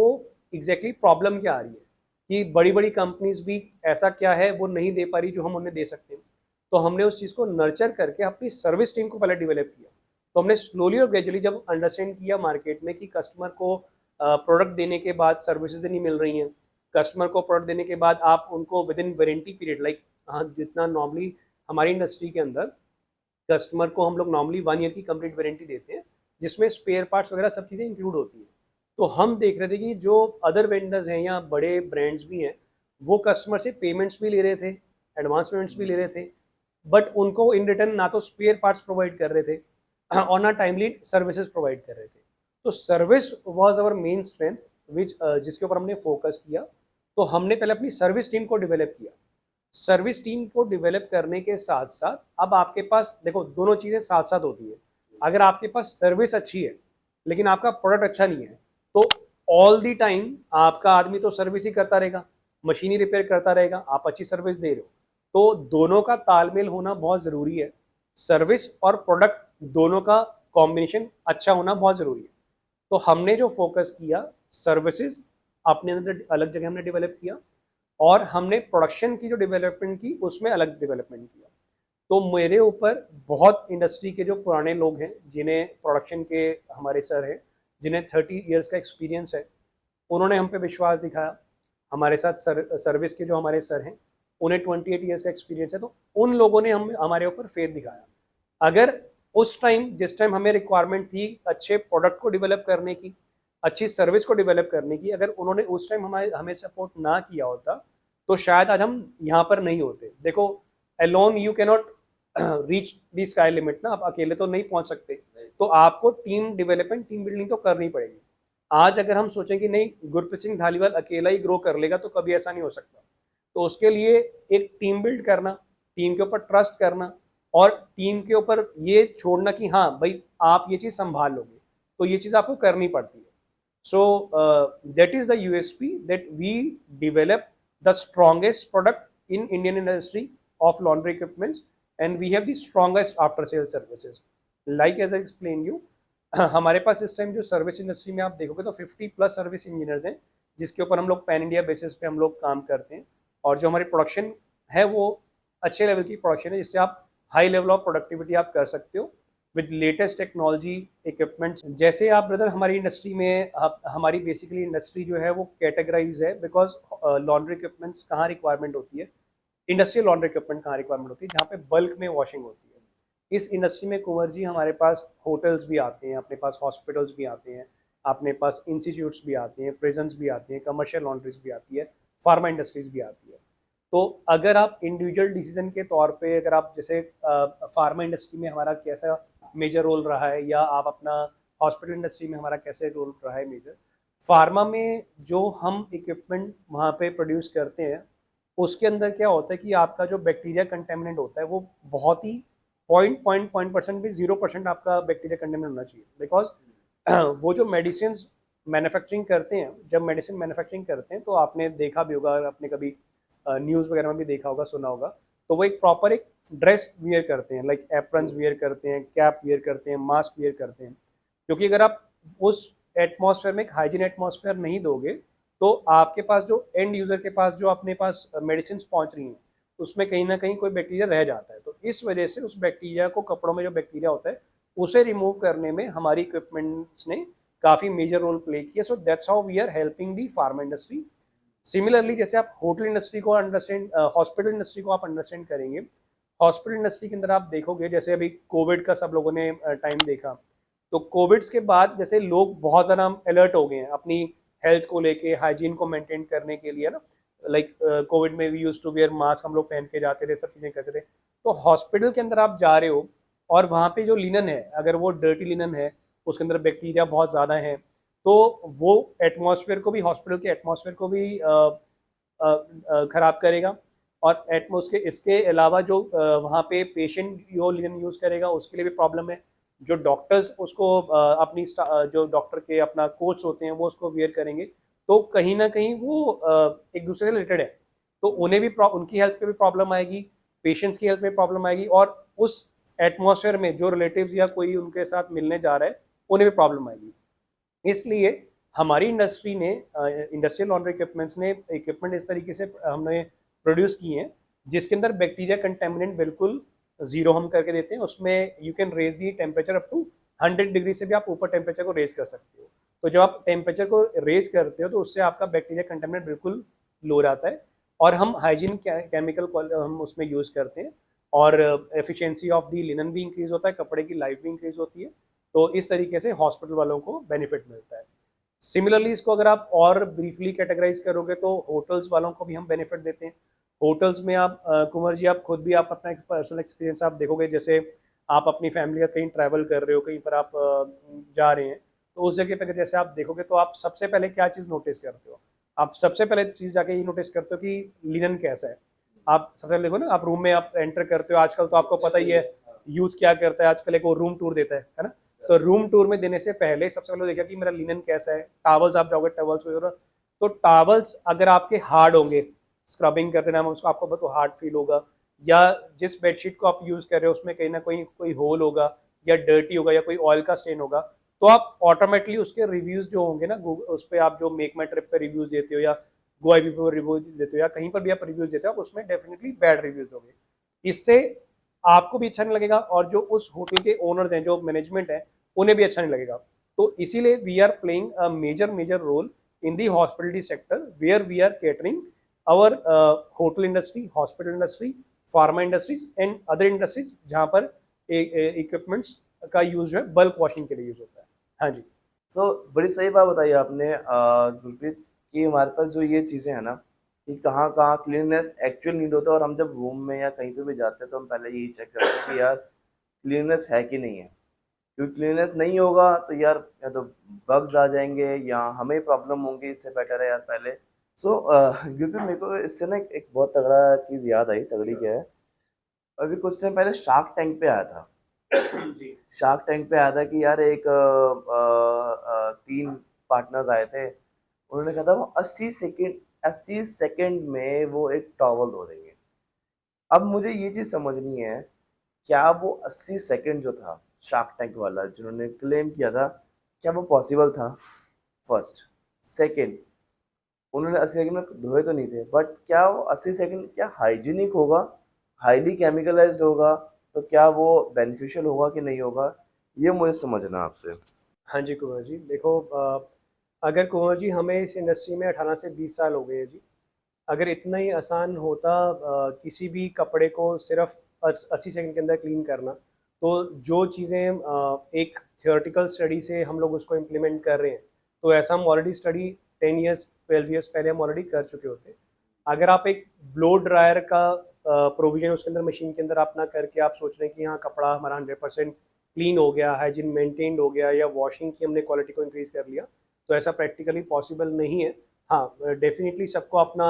एग्जैक्टली प्रॉब्लम क्या आ रही है, कि बड़ी बड़ी कंपनीज भी ऐसा क्या है वो नहीं दे पा रही जो हम उन्हें दे सकते हैं। तो हमने उस चीज़ को नर्चर करके अपनी सर्विस टीम को पहले डेवलप किया। तो हमने स्लोली और ग्रेजुअली जब अंडरस्टैंड किया मार्केट में कि कस्टमर को प्रोडक्ट देने के बाद सर्विसेज नहीं मिल रही हैं, कस्टमर को प्रोडक्ट देने के बाद आप उनको with in warranty period, like हाँ जितना नॉर्मली हमारी इंडस्ट्री के अंदर कस्टमर को हम लोग नॉर्मली 1 ईयर की कंप्लीट वारंटी देते हैं जिसमें स्पेयर पार्ट्स वगैरह सब चीज़ें इंक्लूड होती हैं। तो हम देख रहे थे कि जो अदर वेंडर्स हैं या बड़े ब्रांड्स भी हैं वो कस्टमर से पेमेंट्स भी ले रहे थे, एडवांस पेमेंट्स भी ले रहे थे, बट उनको इन रिटर्न ना तो स्पेयर पार्ट्स प्रोवाइड कर रहे थे और ना टाइमली सर्विसेज प्रोवाइड कर रहे थे। तो service was our main strength which जिसके ऊपर हमने फोकस किया। तो हमने पहले अपनी सर्विस टीम को डेवलप किया। सर्विस टीम को डेवलप करने के साथ साथ अब आपके पास देखो दोनों चीज़ें साथ साथ होती है। अगर आपके पास सर्विस अच्छी है लेकिन आपका प्रोडक्ट अच्छा नहीं है तो ऑल दी टाइम आपका आदमी तो सर्विस ही करता रहेगा, मशीन ही रिपेयर करता रहेगा, आप अच्छी सर्विस दे रहे हो। तो दोनों का तालमेल होना बहुत ज़रूरी है। सर्विस और प्रोडक्ट दोनों का कॉम्बिनेशन अच्छा होना बहुत ज़रूरी है। तो हमने जो फोकस किया सर्विसेज अपने अंदर अलग जगह हमने डेवलप किया और हमने प्रोडक्शन की जो डेवलपमेंट की उसमें अलग डेवलपमेंट किया। तो मेरे ऊपर बहुत इंडस्ट्री के जो पुराने लोग हैं जिन्हें प्रोडक्शन के हमारे सर हैं जिन्हें 30 इयर्स का एक्सपीरियंस है, उन्होंने हम पे विश्वास दिखाया। हमारे साथ सर्विस के जो हमारे सर हैं उन्हें 28 इयर्स का एक्सपीरियंस है, तो उन लोगों ने हम हमारे ऊपर फेथ दिखाया। अगर उस टाइम जिस टाइम हमें रिक्वायरमेंट थी अच्छे प्रोडक्ट को डेवलप करने की, अच्छी सर्विस को डेवलप करने की, अगर उन्होंने उस टाइम हमें सपोर्ट ना किया होता तो शायद आज हम यहाँ पर नहीं होते। देखो alone you can not reach the sky limit ना, आप अकेले तो नहीं पहुंच सकते। तो आपको टीम डेवलपमेंट, टीम बिल्डिंग तो करनी पड़ेगी। आज अगर हम सोचें कि नहीं गुरप्रीत सिंह धालीवाल अकेला ही ग्रो कर लेगा तो कभी ऐसा नहीं हो सकता। तो उसके लिए एक टीम बिल्ड करना, टीम के ऊपर ट्रस्ट करना और टीम के ऊपर ये छोड़ना कि हाँ भाई आप ये चीज़ संभाल लोगे, तो ये चीज़ आपको करनी पड़ती है। So that is the USP that we develop the strongest product in Indian industry of laundry equipments and we have the strongest after sale services. Like as I explained you, हमारे पास इस टाइम जो service industry में आप देखोगे तो 50+ service engineers हैं जिसके ऊपर हम लोग पैन इंडिया बेसिस पे हम लोग काम करते हैं। और जो हमारी प्रोडक्शन है वो अच्छे लेवल की प्रोडक्शन है जिससे आप हाई लेवल ऑफ प्रोडक्टिविटी आप कर सकते हो विद लेटेस्ट टेक्नोलॉजी इक्विपमेंट्स। जैसे आप ब्रदर हमारी इंडस्ट्री में हमारी बेसिकली इंडस्ट्री जो है वो कैटेगराइज है बिकॉज लॉन्ड्री इक्विपमेंट्स कहाँ रिक्वायरमेंट होती है, इंडस्ट्रियल लॉन्ड्री इक्विपमेंट कहाँ रिक्वायरमेंट होती है, जहाँ पे बल्क में वॉशिंग होती है। इस इंडस्ट्री में कुंवर जी हमारे पास होटल्स भी आते हैं, अपने पास हॉस्पिटल्स भी आते हैं, अपने पास इंस्टीट्यूट्स भी आते हैं, प्रिजन्स भी आते हैं, कमर्शियल लॉन्ड्रीज भी आती है, फार्मा इंडस्ट्रीज भी आती है। तो अगर आप इंडिविजुअल डिसीजन के तौर पे अगर आप जैसे फार्मा इंडस्ट्री में हमारा कैसा मेजर रोल रहा है या आप अपना हॉस्पिटल इंडस्ट्री में हमारा कैसे रोल रहा है मेजर, फार्मा में जो हम इक्विपमेंट वहाँ पे प्रोड्यूस करते हैं उसके अंदर क्या होता है कि आपका जो बैक्टीरिया कंटेमिनेंट होता है वो बहुत ही पॉइंट परसेंट भी 0% आपका बैक्टीरिया कंटेमिनेंट होना चाहिए। बिकॉज वो जो मेडिसिन मैन्युफैक्चरिंग करते हैं, जब मेडिसिन मैन्युफैक्चरिंग करते हैं तो आपने देखा भी होगा, आपने कभी न्यूज़ वगैरह में भी देखा होगा, सुना होगा, तो वो एक प्रॉपर एक ड्रेस वियर करते हैं, लाइक एप्रन्स वियर करते हैं, कैप वियर करते हैं, मास्क वियर करते हैं। क्योंकि अगर आप उस एटमॉस्फेयर में एक हाइजीन एटमॉस्फेयर नहीं दोगे तो आपके पास जो एंड यूज़र के पास जो अपने पास मेडिसिन पहुंच रही हैं उसमें कहीं ना कहीं कोई बैक्टीरिया रह जाता है। तो इस वजह से उस बैक्टीरिया को, कपड़ों में जो बैक्टीरिया होता है उसे रिमूव करने में हमारी इक्विपमेंट्स ने काफ़ी मेजर रोल प्ले किया। So that's how we are helping the pharma industry. Similarly जैसे आप होटल इंडस्ट्री को अंडरस्टैंड, हॉस्पिटल इंडस्ट्री को आप अंडरस्टैंड करेंगे, हॉस्पिटल इंडस्ट्री के अंदर आप देखोगे जैसे अभी कोविड का सब लोगों ने टाइम देखा, तो कोविड के बाद जैसे लोग बहुत ज़्यादा अलर्ट हो गए हैं अपनी हेल्थ को लेके, हाइजीन को मेंटेन करने के लिए ना। लाइक कोविड में we use to wear mask, हम लोग पहन के जाते थे, सब चीज़ें करते थे। तो हॉस्पिटल के अंदर आप जा रहे हो और वहाँ पे जो लिनन है अगर वो डर्टी लिनन है, उसके अंदर बैक्टीरिया बहुत ज़्यादा है, तो वो एटमॉस्फेयर को भी, हॉस्पिटल के एटमॉस्फेयर को भी ख़राब करेगा। और एटमॉस के इसके अलावा जो वहाँ पे पेशेंट जो लिनन यूज़ करेगा उसके लिए भी प्रॉब्लम है। जो डॉक्टर्स उसको जो डॉक्टर के अपना कोच होते हैं वो उसको वेयर करेंगे, तो कहीं ना कहीं वो एक दूसरे से रिलेटेड है, तो उन्हें भी उनकी हेल्थ पे भी प्रॉब्लम आएगी, पेशेंट्स की हेल्थ में प्रॉब्लम आएगी, और उस एटमॉस्फेयर में जो रिलेटिव्स या कोई उनके साथ मिलने जा रहा है उन्हें भी प्रॉब्लम आएगी। इसलिए हमारी इंडस्ट्री ने, इंडस्ट्रियल लॉन्ड्री इक्विपमेंट्स ने इक्विपमेंट इस तरीके से हमने प्रोड्यूस किए हैं जिसके अंदर बैक्टीरिया कंटेमिनेंट बिल्कुल जीरो हम करके देते हैं। उसमें you can raise the temperature up to 100 degree से भी आप ऊपर टेम्परेचर को रेज कर सकते हो। तो जब आप टेम्परेचर को रेज करते हो तो उससे आपका बैक्टीरिया कंटेमिनेंट बिल्कुल लो रहता है, और हम हाइजीन केमिकल हम उसमें यूज़ करते हैं, और एफिशिएंसी ऑफ दी लिनन भी इंक्रीज होता है, कपड़े की लाइफ भी इंक्रीज होती है। तो इस तरीके से हॉस्पिटल वालों को बेनिफिट मिलता है। सिमिलरली इसको अगर आप और ब्रीफली कैटेगराइज करोगे तो होटल्स वालों को भी हम बेनिफिट देते हैं। होटल्स में आप कुंवर जी, आप खुद भी आप अपना पर्सनल एक्सपीरियंस आप देखोगे, जैसे आप अपनी फैमिली का कहीं ट्रैवल कर रहे हो, कहीं पर आप जा रहे हैं, तो उस जगह पर जैसे आप देखोगे तो आप सबसे पहले क्या चीज़ नोटिस करते हो? आप सबसे पहले चीज़ जाके ये नोटिस करते हो कि लिनन कैसा है। आप सबसे पहले देखो ना, आप रूम में आप एंटर करते हो, आजकल तो आपको पता ही है यूथ क्या करता है, आजकल एक वो रूम टूर देता है ना। तो रूम टूर में देने से पहले सबसे पहले देखा कि मेरा लिनन कैसा है। टावल्स आप जाओगे, टावल्स वगैरह, तो टावल्स अगर आपके हार्ड होंगे, स्क्रबिंग करते ना उसको, आपको बहुत हार्ड फील होगा, या जिस बेडशीट को आप यूज़ कर रहे हो उसमें कहीं ना कहीं कोई होल होगा, या डर्टी होगा, या कोई ऑयल का स्टेन होगा, तो आप ऑटोमेटिकली उसके रिव्यूज़ जो होंगे ना उस पर, आप जो मेक माई ट्रिप पे रिव्यूज़ देते हो या गो आई बी पर रिव्यूज देते हो या कहीं पर भी आप रिव्यूज़ देते हो, आप उसमें डेफिनेटली बैड रिव्यूज़ दोगे। इससे आपको भी अच्छा नहीं लगेगा, और जो उस होटल के ओनर्स हैं, जो मैनेजमेंट है, उन्हें भी अच्छा नहीं लगेगा। तो इसीलिए we are playing a major major role in the hospitality sector, where we are catering our hotel industry, hospital industry, pharma industries and other industries जहाँ पर इक्विपमेंट्स का यूज जो है बल्क वॉशिंग के लिए यूज होता है। हाँ जी। बड़ी सही बात बताई आपने गुरप्रीत, कि हमारे पास जो ये चीज़ें हैं ना, कि कहाँ कहाँ क्लीननेस एक्चुअल नीड होता है, और हम जब रूम में या कहीं पे भी जाते हैं तो हम पहले यही चेक करते हैं कि यार क्लीननेस है कि नहीं है। क्योंकि क्लीननेस नहीं होगा तो यार या तो बग्स आ जाएंगे या हमें प्रॉब्लम होंगी, इससे बेटर है यार पहले। क्योंकि मेरे को इससे ना एक बहुत तगड़ा चीज़ याद आई। तगड़ी क्या है, अभी कुछ टाइम पहले शार्क टैंक पे आया था। जी। शार्क टैंक पे आया था कि यार एक 3 पार्टनर्स आए थे। उन्होंने कहा था वो 80 सेकंड में वो एक टॉवल धो देंगे। अब मुझे ये चीज़ समझनी है, क्या वो 80 सेकंड जो था शार्क टैंक वाला जिन्होंने क्लेम किया था, क्या वो पॉसिबल था? फर्स्ट। सेकंड, उन्होंने 80 सेकंड में धोए तो नहीं थे, बट क्या वो 80 सेकंड क्या हाइजीनिक होगा, हाईली केमिकलाइज्ड होगा, तो क्या वो बेनिफिशियल होगा कि नहीं होगा, ये मुझे समझना है आपसे। हाँ जी कुंवर जी, देखो अगर कुंवर जी हमें इस इंडस्ट्री में 18 से 20 साल हो गए हैं जी, अगर इतना ही आसान होता किसी भी कपड़े को सिर्फ 80 सेकंड के अंदर क्लीन करना, तो जो चीज़ें एक थियोरेटिकल स्टडी से हम लोग उसको इम्प्लीमेंट कर रहे हैं, तो ऐसा हम ऑलरेडी स्टडी 10 ईयर्स 12 ईयर्स पहले हम ऑलरेडी कर चुके होते। अगर आप एक ब्लो ड्रायर का प्रोविजन उसके अंदर मशीन के अंदर अपना करके आप सोच रहे हैं कि हाँ कपड़ा हमारा 100% क्लीन हो गया, हाइजीन मेंटेन्ड हो गया, या वॉशिंग की हमने क्वालिटी को इंक्रीज़ कर लिया, तो ऐसा प्रैक्टिकली पॉसिबल नहीं है। हाँ डेफिनेटली सबको अपना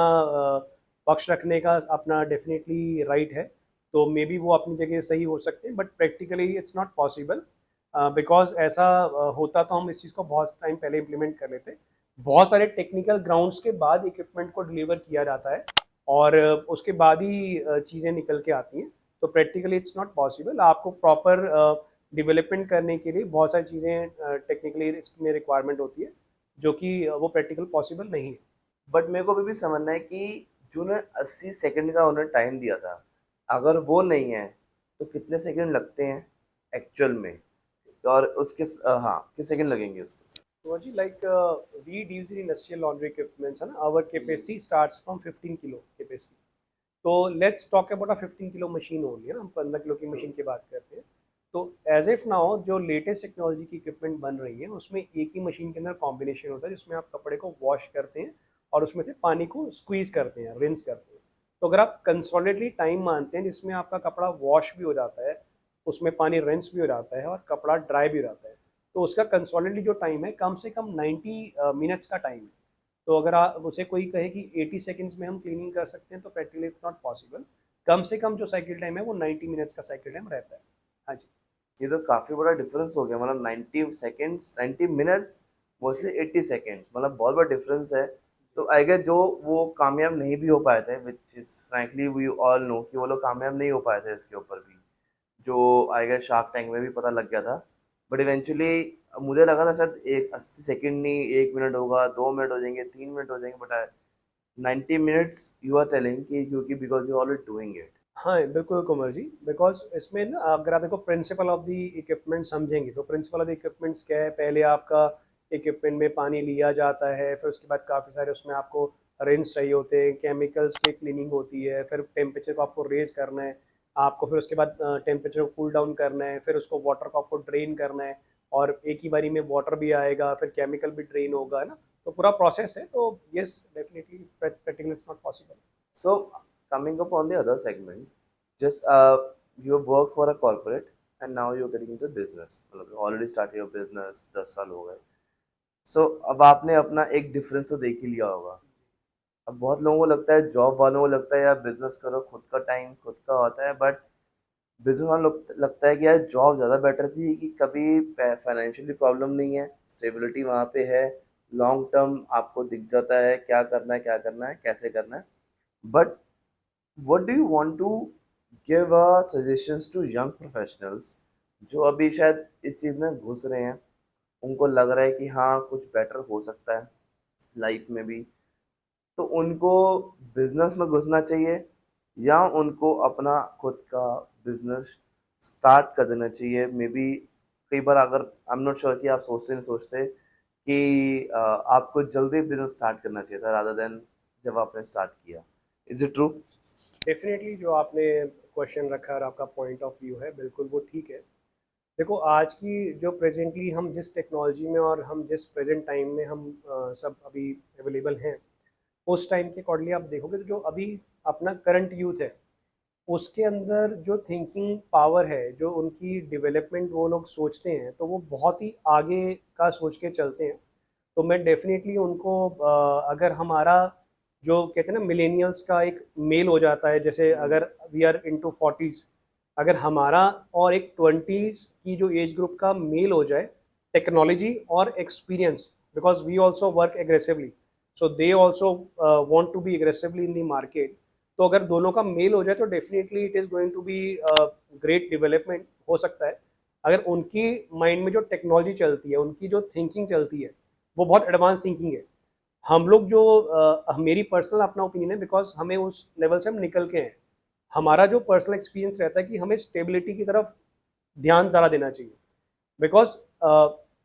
पक्ष रखने का अपना डेफिनेटली राइट है, तो मे बी वो अपनी जगह सही हो सकते हैं, but practically it's not possible. Because ऐसा होता तो हम इस चीज़ को बहुत टाइम पहले इम्प्लीमेंट कर लेते। बहुत सारे टेक्निकल ग्राउंड्स के बाद इक्विपमेंट को डिलीवर किया जाता है, और उसके बाद ही चीज़ें निकल के आती हैं, तो प्रैक्टिकली इट्स नॉट पॉसिबल। आपको प्रॉपर डेवलपमेंट करने के लिए बहुत सारी चीज़ें टेक्निकली इसमें रिक्वायरमेंट होती है, जो कि वो प्रैक्टिकल पॉसिबल नहीं है। बट मेरे को अभी भी समझना है कि जो उन्होंने 80 सेकंड का उन्होंने टाइम दिया था, अगर वो नहीं है तो कितने सेकंड लगते हैं एक्चुअल में, और उसके हाँ कितने सेकंड लगेंगे उसको? So ji, like we deals in industrial laundry equipments, है ना, our capacity starts from 15 kilo capacity। तो let's talk about a 15 kilo machine only, है ना, हम 15 किलो की मशीन की बात करते हैं। तो एज इफ नाउ जो लेटेस्ट टेक्नोलॉजी की इक्विपमेंट बन रही है उसमें एक ही मशीन के अंदर कॉम्बिनेशन होता है, जिसमें आप कपड़े को वॉश करते हैं और उसमें से पानी को स्क्वीज करते हैं, रिंस करते हैं। तो अगर आप कंसोलिडेटली टाइम मानते हैं जिसमें आपका कपड़ा वॉश भी हो जाता है, उसमें पानी रिंस भी हो जाता है और कपड़ा ड्राई भी हो जाता है, तो उसका कंसोलिडेटली जो टाइम है कम से कम 90 मिनट्स का टाइम है। तो अगर आप उसे कोई कहे कि 80 सेकंड्स में हम क्लीनिंग कर सकते हैं तो प्रैक्टिकली इट्स नॉट पॉसिबल। कम से कम जो साइकिल टाइम है वो 90 मिनट्स का साइकिल टाइम रहता है। हाँ जी। ये तो काफ़ी बड़ा डिफरेंस हो गया, मतलब 90 सेकेंड्स 90 मिनट्स वर्सेस 80 सेकेंड्स, मतलब बहुत बड़ा डिफरेंस है। तो आई गेस जो वो कामयाब नहीं भी हो पाए थे, which is frankly we all know कि वो लोग कामयाब नहीं हो पाए थे इसके ऊपर भी, जो आई गेस शार्क टैंक में भी पता लग गया था। बट इवेंचुअली मुझे लगा था शायद एक 80 सेकेंड नहीं, 1 मिनट होगा, 2 मिनट हो जाएंगे, 3 मिनट हो जाएंगे, but 90 minutes you are telling कि क्योंकि because you already doing it. हाँ बिल्कुल कुमार जी, बिकॉज इसमें ना अगर आप देखो प्रिंसिपल ऑफ द इक्विपमेंट समझेंगे तो प्रिंसिपल ऑफ द इक्विपमेंट्स क्या है। पहले आपका इक्विपमेंट में पानी लिया जाता है, फिर उसके बाद काफ़ी सारे उसमें आपको रिंस चाहिए होते हैं, केमिकल्स की क्लीनिंग होती है, फिर टेम्परेचर को आपको रेज करना है आपको, फिर उसके बाद टेम्परेचर को कूल डाउन करना है, फिर उसको वाटर को आपको ड्रेन करना है, और एक ही बारी में वाटर भी आएगा, फिर केमिकल भी ड्रेन होगा, है ना। तो पूरा प्रोसेस है, तो yes definitely practically it's not possible. So coming up on the other segment, just you work for a corporate and now you're getting into business, मतलब you already started your business, 10 साल हो गए। So अब आपने अपना एक difference तो देख ही लिया होगा। अब बहुत लोगों को लगता है, जॉब वालों को लगता है यार बिजनेस करो, खुद का टाइम खुद का होता है, बट बिजनेस वालों को लगता है कि यार जॉब ज़्यादा बेटर थी कि कभी फाइनेंशियली प्रॉब्लम नहीं है, स्टेबिलिटी वहाँ पे है, लॉन्ग टर्म आपको दिख जाता है क्या करना है, क्या करना है, कैसे करना है। But what do you want to give suggestions to young professionals जो अभी शायद इस चीज़ में घुस रहे हैं, उनको लग रहा है कि हाँ कुछ बेटर हो सकता है लाइफ में भी, तो उनको बिजनेस में घुसना चाहिए या उनको अपना खुद का बिजनेस स्टार्ट कर देना चाहिए? मे बी कई बार अगर आई एम नॉट श्योर कि आप सोचते नहीं सोचते कि आपको जल्दी बिजनेस स्टार्ट करना चाहिए था रादर देन जब आपने स्टार्ट किया। Is it true? डेफिनेटली जो आपने क्वेश्चन रखा और आपका पॉइंट ऑफ व्यू है बिल्कुल वो ठीक है। देखो आज की जो प्रेजेंटली हम जिस टेक्नोलॉजी में और हम जिस प्रेजेंट टाइम में हम सब अभी अवेलेबल हैं, उस टाइम के अकॉर्डिंगली आप देखोगे तो जो अभी अपना करंट यूथ है उसके अंदर जो थिंकिंग पावर है, जो उनकी डेवलपमेंट वो लोग सोचते हैं तो वो बहुत ही आगे का सोच के चलते हैं। तो मैं डेफिनेटली उनको अगर हमारा जो कहते हैं ना मिलेनियल्स का एक मेल हो जाता है, जैसे अगर वी आर इनटू 40s, अगर हमारा और एक 20s की जो एज ग्रुप का मेल हो जाए, टेक्नोलॉजी और experience, because we also work aggressively, so they also want to be aggressively in the market. तो अगर दोनों का मेल हो जाए तो definitely it is going to be great development हो सकता है। अगर उनकी माइंड में जो टेक्नोलॉजी चलती है, उनकी जो थिंकिंग चलती है वो बहुत एडवांस थिंकिंग है। हम लोग जो मेरी पर्सनल अपना ओपिनियन है, बिकॉज हमें उस लेवल से हम निकल के हैं। हमारा जो पर्सनल एक्सपीरियंस रहता है कि हमें स्टेबिलिटी की तरफ ध्यान ज़्यादा देना चाहिए, बिकॉज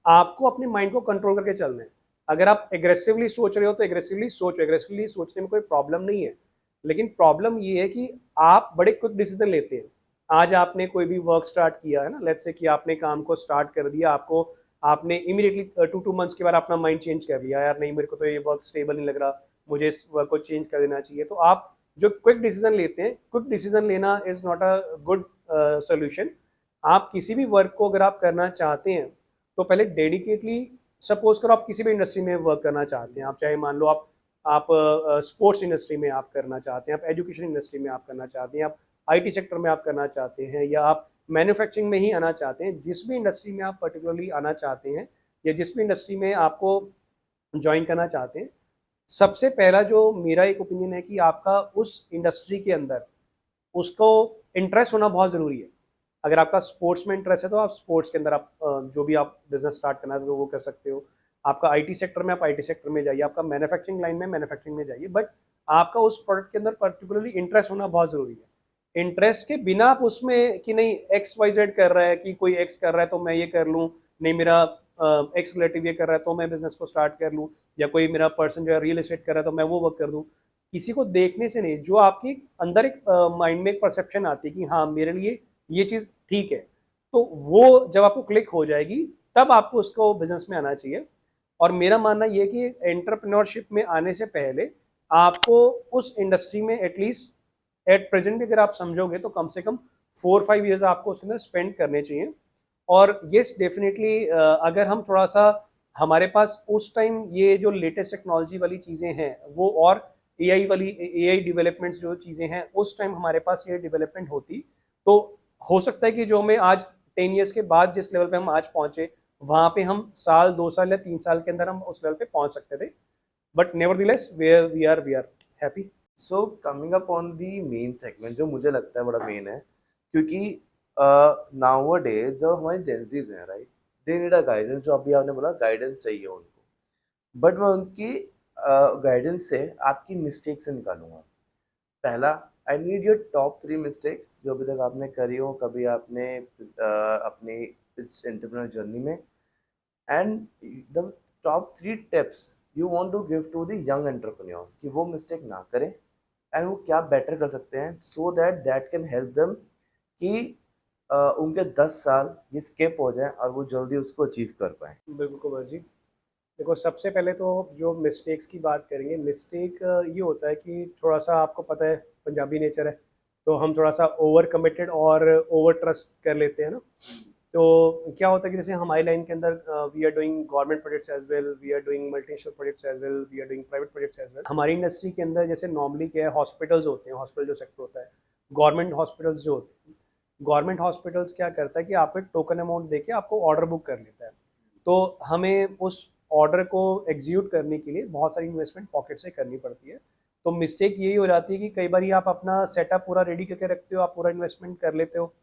आपको अपने माइंड को कंट्रोल करके चलना है। अगर आप एग्रेसिवली सोच रहे हो तो एग्रेसिवली सोचो, एग्रेसिवली सोचने में कोई प्रॉब्लम नहीं है। लेकिन प्रॉब्लम ये है कि आप बड़े क्विक डिसीजन लेते हैं। आज आपने कोई भी वर्क स्टार्ट किया है ना, लेट्स से कि आपने काम को स्टार्ट कर दिया, आपको आपने इमीडिएटली 2 मंथ्स के बाद अपना माइंड चेंज कर लिया, यार नहीं मेरे को तो ये वर्क स्टेबल नहीं लग रहा, मुझे इस वर्क को चेंज कर देना चाहिए। तो आप जो क्विक डिसीजन लेते हैं, क्विक डिसीजन लेना is not a good solution. आप किसी भी वर्क को अगर आप करना चाहते हैं तो पहले डेडिकेटली, सपोज करो आप किसी भी इंडस्ट्री में वर्क करना चाहते हैं, आप चाहे मान लो आप स्पोर्ट्स इंडस्ट्री में आप करना चाहते हैं, आप एजुकेशन इंडस्ट्री में आप करना चाहते हैं, आप आईटी सेक्टर में आप करना चाहते हैं, या आप मैन्युफैक्चरिंग में ही आना चाहते हैं, जिस भी इंडस्ट्री में आप पर्टिकुलरली आना चाहते हैं या जिस भी इंडस्ट्री में आपको ज्वाइन करना चाहते हैं, सबसे पहला जो मेरा एक ओपिनियन है कि आपका उस इंडस्ट्री के अंदर उसको इंटरेस्ट होना बहुत ज़रूरी है। अगर आपका स्पोर्ट्स में इंटरेस्ट है तो आप स्पोर्ट्स के अंदर आप जो भी आप बिजनेस स्टार्ट करना है तो वो कर सकते हो। आपका आईटी सेक्टर में आप आईटी सेक्टर में जाइए, आपका मैन्युफैक्चरिंग लाइन में मैन्युफैक्चरिंग में जाइए, बट आपका उस प्रोडक्ट के अंदर पर्टिकुलरली इंटरेस्ट होना बहुत ज़रूरी है। इंटरेस्ट के बिना आप उसमें कि नहीं एक्स वाई जेड कर रहा है, कि कोई एक्स कर रहा है तो मैं ये कर लूँ, नहीं मेरा एक्स रिलेटिव ये कर रहा है तो मैं बिजनेस को स्टार्ट कर लूँ, या कोई मेरा पर्सन जो है रियल एस्टेट कर रहा है तो मैं वो वर्क कर दूँ। किसी को देखने से नहीं, जो आपकी अंदर एक माइंड में एक परसेप्शन आती है कि हाँ मेरे लिए ये चीज़ ठीक है, तो वो जब आपको क्लिक हो जाएगी तब आपको उसको बिजनेस में आना चाहिए। और मेरा मानना ये है कि एंटरप्रेन्योरशिप में आने से पहले आपको उस इंडस्ट्री में एटलीस्ट एट प्रेजेंट भी अगर आप समझोगे तो कम से कम 4-5 ईयर्स आपको उसके अंदर स्पेंड करने चाहिए। और येस डेफिनेटली अगर हम थोड़ा सा हमारे पास उस टाइम ये जो लेटेस्ट टेक्नोलॉजी वाली चीज़ें हैं वो, और एआई डेवलपमेंट्स जो चीज़ें हैं, उस टाइम हमारे पास ये डेवलपमेंट होती तो हो सकता है कि जो हमें आज 10 ईयर्स के बाद जिस लेवल पे हम आज पहुंचे, वहां पे हम साल 2 साल या 3 साल के अंदर हम उस लेवल पे पहुंच सकते थे। But nevertheless we are happy. So coming up on the main segment जो मुझे लगता है बड़ा मेन है, क्योंकि नाउ डेज जो हमारे जेंसीज हैं, right, they need a guidance. जो अभी आपने बोला गाइडेंस चाहिए उनको, बट मैं उनकी गाइडेंस से आपकी मिस्टेक से निकालूंगा। पहला, I need your top 3 mistakes जो अभी तक आपने करी हो, कभी आपने अपनी इस एंटरप्रेन्योर जर्नी में, and the top 3 tips you want to give to the young entrepreneurs कि वो मिस्टेक ना करें एंड वो क्या बेटर कर सकते हैं, so that that can help them कि उनके 10 साल ये स्किप हो जाए और वो जल्दी उसको अचीव कर पाए। बिल्कुल कुमार जी। देखो, सबसे पहले तो जो मिस्टेक्स की बात करेंगे, मिस्टेक ये होता है कि थोड़ा सा, आपको पता है पंजाबी नेचर है, तो हम थोड़ा सा ओवर कमिटेड और ओवर ट्रस्ट कर लेते हैं ना। तो क्या होता है कि जैसे हमारी लाइन के अंदर we are doing government projects as well, we are doing multinational projects as well, we are doing private projects as well. हमारी इंडस्ट्री के अंदर जैसे नॉर्मली क्या है, हॉस्पिटल्स होते हैं, हॉस्पिटल जो सेक्टर होता है, गवर्नमेंट हॉस्पिटल्स जो होते हैं, गवर्नमेंट हॉस्पिटल्स क्या करता है कि आपको एक टोकन अमाउंट देके आपको ऑर्डर बुक कर लेता है। तो हमें उस ऑर्डर को एग्जीक्यूट करने के लिए बहुत सारी इन्वेस्टमेंट पॉकेट से करनी पड़ती है। तो मिस्टेक यही हो जाती है कि कई बार आप अपना सेटअप पूरा रेडी करके रखते हो, आप पूरा इन्वेस्टमेंट कर लेते हो,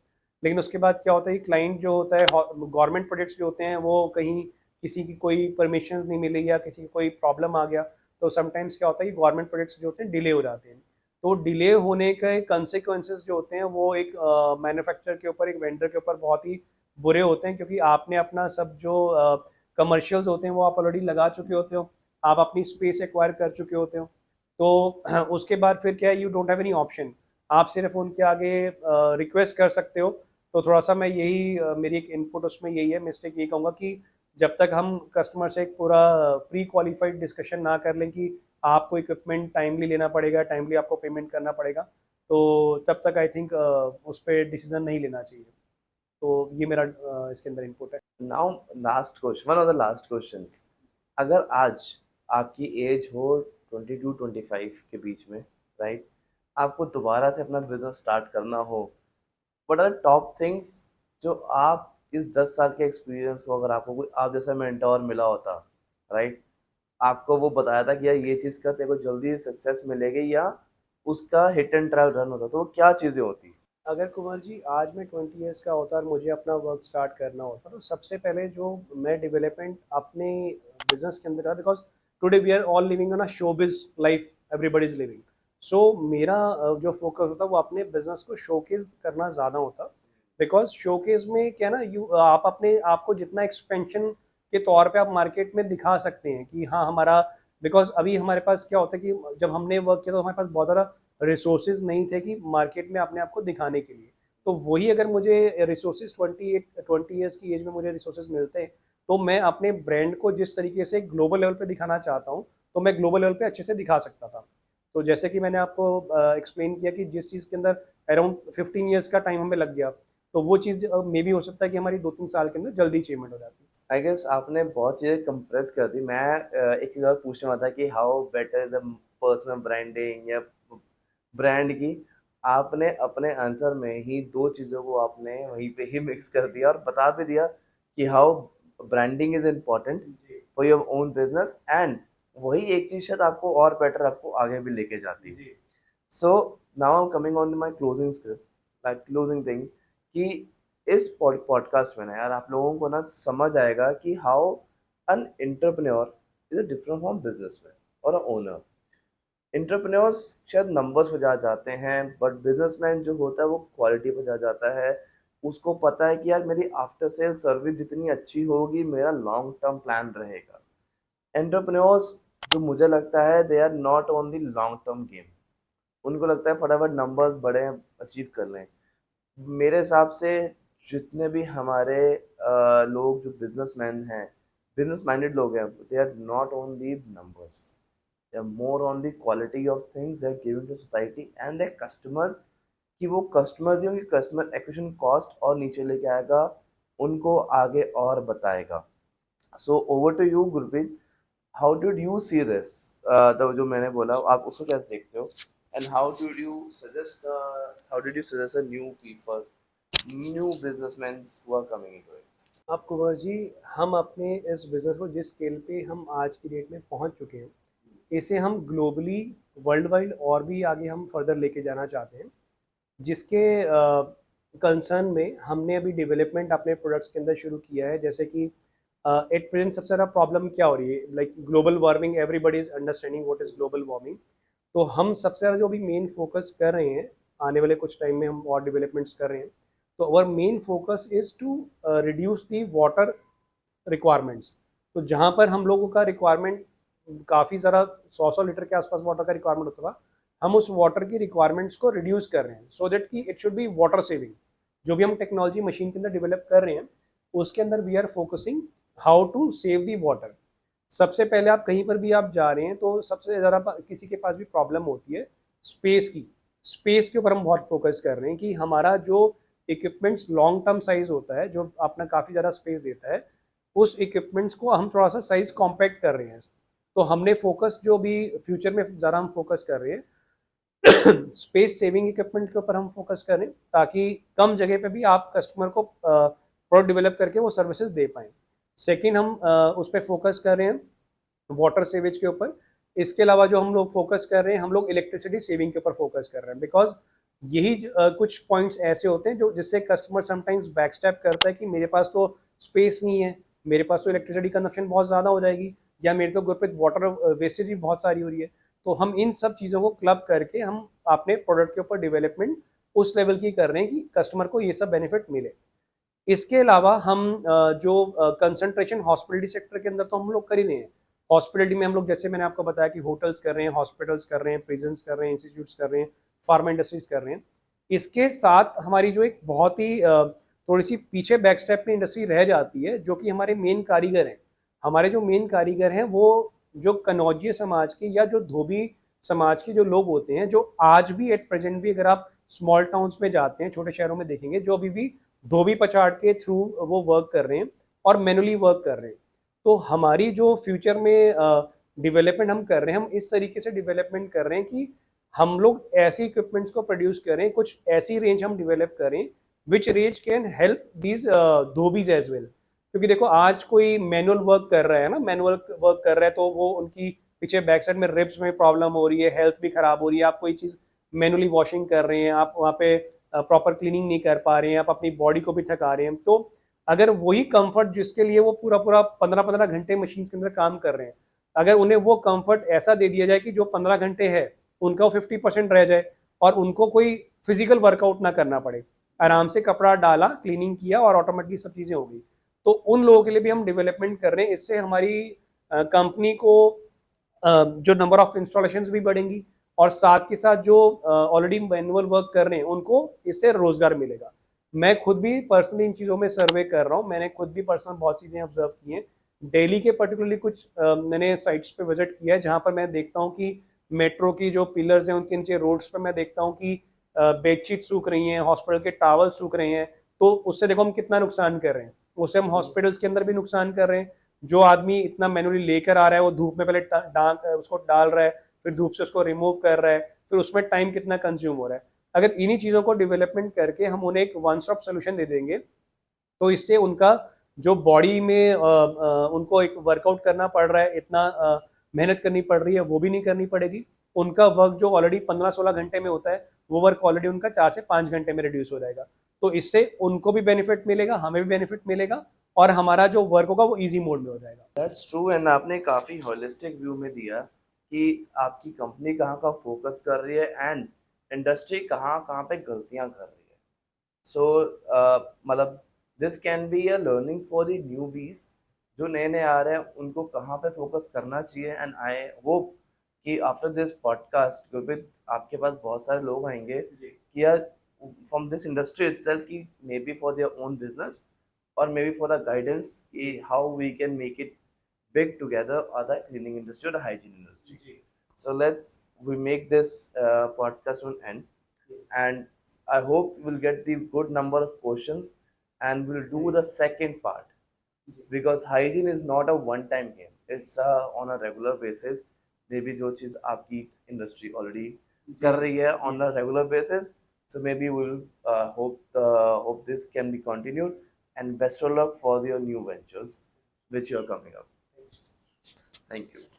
लेकिन उसके बाद क्या होता है कि क्लाइंट जो होता है, गवर्नमेंट प्रोजेक्ट्स जो होते हैं, वो कहीं किसी की कोई परमिशन नहीं मिली या किसी की कोई प्रॉब्लम आ गया, तो समटाइम्स क्या होता है कि गवर्नमेंट प्रोजेक्ट्स जो होते हैं डिले हो जाते हैं। तो डिले होने के कंसिक्वेंसेस जो होते हैं वो एक मैन्युफैक्चरर के ऊपर, एक वेंडर के ऊपर बहुत ही बुरे होते हैं, क्योंकि आपने अपना सब जो कमर्शियल्स होते हैं वो आप ऑलरेडी लगा चुके होते हो, आप अपनी स्पेस एक्वायर कर चुके होते हो। तो उसके बाद फिर क्या है, you don't have any option, आप सिर्फ उनके आगे रिक्वेस्ट कर सकते हो। तो थोड़ा सा मैं यही मेरी एक इनपुट उसमें यही है, मिस्टेक यही कहूँगा कि जब तक हम कस्टमर से एक पूरा प्री क्वालिफाइड डिस्कशन ना कर लें कि आपको इक्विपमेंट टाइमली लेना पड़ेगा, टाइमली आपको पेमेंट करना पड़ेगा, तो तब तक आई थिंक उस पर डिसीजन नहीं लेना चाहिए। तो ये मेरा इसके अंदर इनपुट है। Now last question, one of the last questions. अगर आज आपकी एज हो 22-25 के बीच में, राइट, आपको दोबारा से अपना बिजनेस स्टार्ट करना हो, व्हाट आर टॉप थिंग्स जो आप इस 10 साल के एक्सपीरियंस को, अगर आपको कोई आप जैसा मेंटोर मिला होता, राइट, आपको वो बताया था कि यार ये चीज़ कर तेरे को जल्दी सक्सेस मिलेगी, या उसका हिट एंड ट्रायल रन होता, तो वो क्या चीज़ें होती? अगर कुमार जी आज मैं 20 ईयर्स का होता और मुझे अपना वर्क स्टार्ट करना होता, तो सबसे पहले जो मैं डेवलपमेंट अपने बिजनेस के अंदर था, because today we are all living on a showbiz life, everybody is living. So मेरा जो फोकस होता वो अपने बिजनेस को शोकेस करना ज़्यादा होता, बिकॉज शोकेस में क्या ना, आप अपने आपको जितना एक्सपेंशन के तौर पे आप मार्केट में दिखा सकते हैं कि हाँ हमारा, बिकॉज अभी हमारे पास क्या होता है कि जब हमने वर्क किया तो हमारे पास बहुत ज़्यादा रिसोर्सेज नहीं थे कि मार्केट में अपने आप को दिखाने के लिए। तो वही अगर मुझे रिसोर्सेज 20 ईयर्स की एज में मुझे रिसोर्सेज मिलते हैं, तो मैं अपने ब्रांड को जिस तरीके से ग्लोबल लेवल पे दिखाना चाहता हूँ, तो मैं ग्लोबल लेवल पे अच्छे से दिखा सकता था। तो जैसे कि मैंने आपको एक्सप्लेन किया कि जिस चीज़ के अंदर अराउंड 15 ईयर्स का टाइम हमें लग गया, तो वो चीज़ मे भी हो सकता है कि हमारी 2-3 साल के अंदर जल्दी अचीवमेंट हो जाती। आई गेस आपने बहुत चीज़ें कंप्रेस कर दी। मैं एक चीज़ और पूछने वाला था कि how better the personal branding या ब्रांड की, आपने अपने आंसर में ही दो चीज़ों को आपने वहीं पे ही मिक्स कर दिया और बता भी दिया कि how branding is important ji for your own business, and वही एक चीज़ शायद आपको और बेटर आपको आगे भी लेके जाती है। जी so now I am coming on my closing script, like closing thing, कि इस पॉडकास्ट में ना यार आप लोगों को ना समझ आएगा कि how an entrepreneur is a different from businessman और अ ओनर। एंटरप्रेन्योर्स शायद नंबर्स पे जा जाते हैं, बट बिजनेसमैन जो होता है वो क्वालिटी पे जा जाता है। उसको पता है कि यार मेरी आफ्टर सेल सर्विस जितनी अच्छी होगी मेरा लॉन्ग टर्म प्लान रहेगा। एंटरप्रेन्योर्स जो मुझे लगता है they are not on the long term game, उनको लगता है फटाफट नंबर्स बड़े अचीव कर लें। मेरे हिसाब से जितने भी हमारे लोग जो बिजनेसमैन हैं, बिजनेस माइंडेड लोग हैं, they are not on the numbers, they are more on the quality of things they are giving to society and their customers, कि वो कस्टमर्स ही उनकी कस्टमर एक्विजिशन कॉस्ट और नीचे लेके आएगा, उनको आगे और बताएगा। So over to you, Gurpreet. How did you see this? तो जो मैंने बोला आप उसको कैसे देखते हो? And how did you suggest a new people, new businessmen who are coming into it? अब कुंवर जी, हम अपने इस बिज़नेस को जिस स्केल पे हम आज की डेट में पहुंच चुके हैं, इसे हम ग्लोबली, वर्ल्ड वाइड और भी आगे हम फर्दर लेके जाना चाहते हैं, जिसके कंसर्न में हमने अभी डेवलपमेंट अपने प्रोडक्ट्स के अंदर शुरू किया है। जैसे कि एट प्रेजेंट सबसे ज़्यादा प्रॉब्लम क्या हो रही है, like global warming, everybody is understanding what is global warming. तो हम सबसे ज़्यादा जो भी मेन फोकस कर रहे हैं, आने वाले कुछ टाइम में हम और डेवलपमेंट्स कर रहे हैं। तो our main focus is to reduce the water requirements. तो जहाँ पर हम लोगों का रिक्वायरमेंट काफ़ी ज़्यादा 100 लीटर के आसपास वाटर का रिक्वायरमेंट होता था, हम उस वाटर की रिक्वायरमेंट्स को रिड्यूस कर रहे हैं, सो दैट कि it should be water saving. जो भी हम टेक्नोलॉजी मशीन के अंदर डेवलप कर रहे हैं, उसके अंदर we are focusing how to save the water. सबसे पहले आप कहीं पर भी आप जा रहे हैं तो सबसे ज़्यादा किसी के पास भी प्रॉब्लम होती है स्पेस की। स्पेस के ऊपर हम बहुत फोकस कर रहे हैं कि हमारा जो इक्विपमेंट्स लॉन्ग टर्म साइज होता है, जो अपना काफ़ी ज़्यादा स्पेस देता है, उस इक्विपमेंट्स को हम थोड़ा सा साइज कॉम्पैक्ट कर रहे हैं। तो हमने फोकस जो भी फ्यूचर में ज़रा हम फोकस कर रहे हैं स्पेस सेविंग इक्विपमेंट के ऊपर हम फोकस करें, ताकि कम जगह पे भी आप कस्टमर को प्रोडक्ट डेवलप करके वो सर्विसेज दे पाएँ। सेकेंड, हम उस पर फोकस कर रहे हैं वाटर सेवेज के ऊपर। इसके अलावा जो हम लोग फोकस कर रहे हैं, हम लोग इलेक्ट्रिसिटी सेविंग के ऊपर फोकस कर रहे हैं, बिकॉज यही कुछ पॉइंट्स ऐसे होते हैं जो जिससे कस्टमर समटाइम्स बैकस्टेप करता है कि मेरे पास तो स्पेस नहीं है, मेरे पास तो इलेक्ट्रिसिटी कंजप्शन बहुत ज़्यादा हो जाएगी, या मेरे तो घर पे वाटर वेस्टेज भी बहुत सारी हो रही है। तो हम इन सब चीज़ों को क्लब करके हम अपने प्रोडक्ट के ऊपर डेवलपमेंट उस लेवल की कर रहे हैं कि कस्टमर को ये सब बेनिफिट मिले। इसके अलावा हम जो कंसंट्रेशन हॉस्पिटलिटी सेक्टर के अंदर तो हम लोग कर ही रहे हैं। हॉस्पिटलिटी में हम लोग, जैसे मैंने आपको बताया कि होटल्स कर रहे हैं, हॉस्पिटल्स कर रहे हैं, प्रिजन्स कर रहे हैं, इंस्टीट्यूट्स कर रहे हैं, फार्मा इंडस्ट्रीज कर रहे हैं। इसके साथ हमारी जो एक बहुत ही थोड़ी सी पीछे बैक स्टेप में इंडस्ट्री रह जाती है, जो कि हमारे मेन कारीगर हैं। हमारे जो मेन कारीगर हैं वो जो कनौजिया समाज के या जो धोबी समाज के जो लोग होते हैं, जो आज भी एट प्रेजेंट भी अगर आप स्मॉल टाउन्स में जाते हैं, छोटे शहरों में देखेंगे, जो अभी भी धोबी पछाड़ के थ्रू वो वर्क कर रहे हैं और मैनुअली वर्क कर रहे हैं। तो हमारी जो फ्यूचर में डेवलपमेंट हम कर रहे हैं, हम इस तरीके से डेवलपमेंट कर रहे हैं कि हम लोग ऐसी इक्विपमेंट्स को प्रोड्यूस करें, कुछ ऐसी रेंज हम डेवलप करें which range can help these dhobis as well. क्योंकि देखो, आज कोई मैनुअल वर्क कर रहा है ना, मैनुअल वर्क कर रहा है तो वो उनकी पीछे बैक साइड में रिब्स में प्रॉब्लम हो रही है, हेल्थ भी खराब हो रही है। आप कोई चीज़ मैनुअली वॉशिंग कर रहे हैं, आप वहाँ पे प्रॉपर क्लीनिंग नहीं कर पा रहे हैं, आप अपनी बॉडी को भी थका रहे हैं। तो अगर वही कंफर्ट जिसके लिए वो पूरा पूरा 15-15 घंटे मशीन के अंदर काम कर रहे हैं, अगर उन्हें वो कंफर्ट ऐसा दे दिया जाए कि जो 15 घंटे है उनका वो 50% रह जाए, और उनको कोई फिजिकल वर्कआउट ना करना पड़े, आराम से कपड़ा डाला, क्लीनिंग किया और ऑटोमेटिकली सब चीज़ें हो गई। तो उन लोगों के लिए भी हम डेवलपमेंट कर रहे हैं। इससे हमारी कंपनी को जो नंबर ऑफ इंस्टॉलेशंस भी बढ़ेंगी, और साथ के साथ जो ऑलरेडी मैनुअल वर्क कर रहे हैं उनको इससे रोजगार मिलेगा। मैं खुद भी पर्सनली इन चीज़ों में सर्वे कर रहा हूँ, मैंने खुद भी पर्सनल बहुत चीज़ें ऑब्जर्व की हैं। दिल्ली के पर्टिकुलरली कुछ मैंने साइट्स पे विजिट किया है, जहाँ पर मैं देखता हूँ कि मेट्रो की जो पिलर्स हैं उनके नीचे रोड्स पर मैं देखता हूँ कि बेडशीट सूख रही हैं, हॉस्पिटल के टावल सूख रहे हैं। तो उससे देखो हम कितना नुकसान कर रहे हैं, उससे हम हॉस्पिटल्स के अंदर भी नुकसान कर रहे हैं। जो आदमी इतना मैनुअली लेकर आ रहा है, वो धूप में पहले उसको डाल रहा है, फिर धूप से उसको रिमूव कर रहा है, फिर उसमें टाइम कितना कंज्यूम हो रहा है। अगर इन्हीं चीज़ों को डेवलपमेंट करके हम उन्हें एक वन स्टॉप सोल्यूशन दे देंगे, तो इससे उनका जो बॉडी में उनको एक वर्कआउट करना पड़ रहा है, इतना मेहनत करनी पड़ रही है, वो भी नहीं करनी पड़ेगी। उनका वर्क जो ऑलरेडी 15-16 घंटे में होता है, वो वर्क ऑलरेडी उनका 4 से 5 घंटे में रिड्यूस हो जाएगा। तो इससे उनको भी बेनिफिट मिलेगा, हमें भी बेनिफिट मिलेगा, और हमारा जो वर्क होगा वो ईजी मोड में हो जाएगा। That's true. एंड आपने काफ़ी होलिस्टिक व्यू में दिया कि आपकी कंपनी कहाँ का फोकस कर रही है एंड इंडस्ट्री कहाँ कहाँ पे गलतियाँ कर रही है। सो मतलब this can be a learning for the newbies जो नए नए आ रहे हैं, उनको कहाँ पे फोकस करना चाहिए। एंड आई होप कि आफ्टर दिस पॉडकास्ट गुरप्रीत, आपके पास बहुत सारे लोग आएंगे कि यार फ्रॉम दिस इंडस्ट्री इटसेल्फ, कि may be for their own business or maybe for the guidance how we can make it big together, or the cleaning industry or the hygiene industry. So we make this podcast on end, and I hope we'll get the good number of questions, and we'll do the second part. Because hygiene is not a one time game, it's on a regular basis. May be जो चीज़ आपकी industry already कर रही है on a regular basis, so maybe we'll hope this can be continued, and best of luck for your new ventures which you're coming up. Thank you.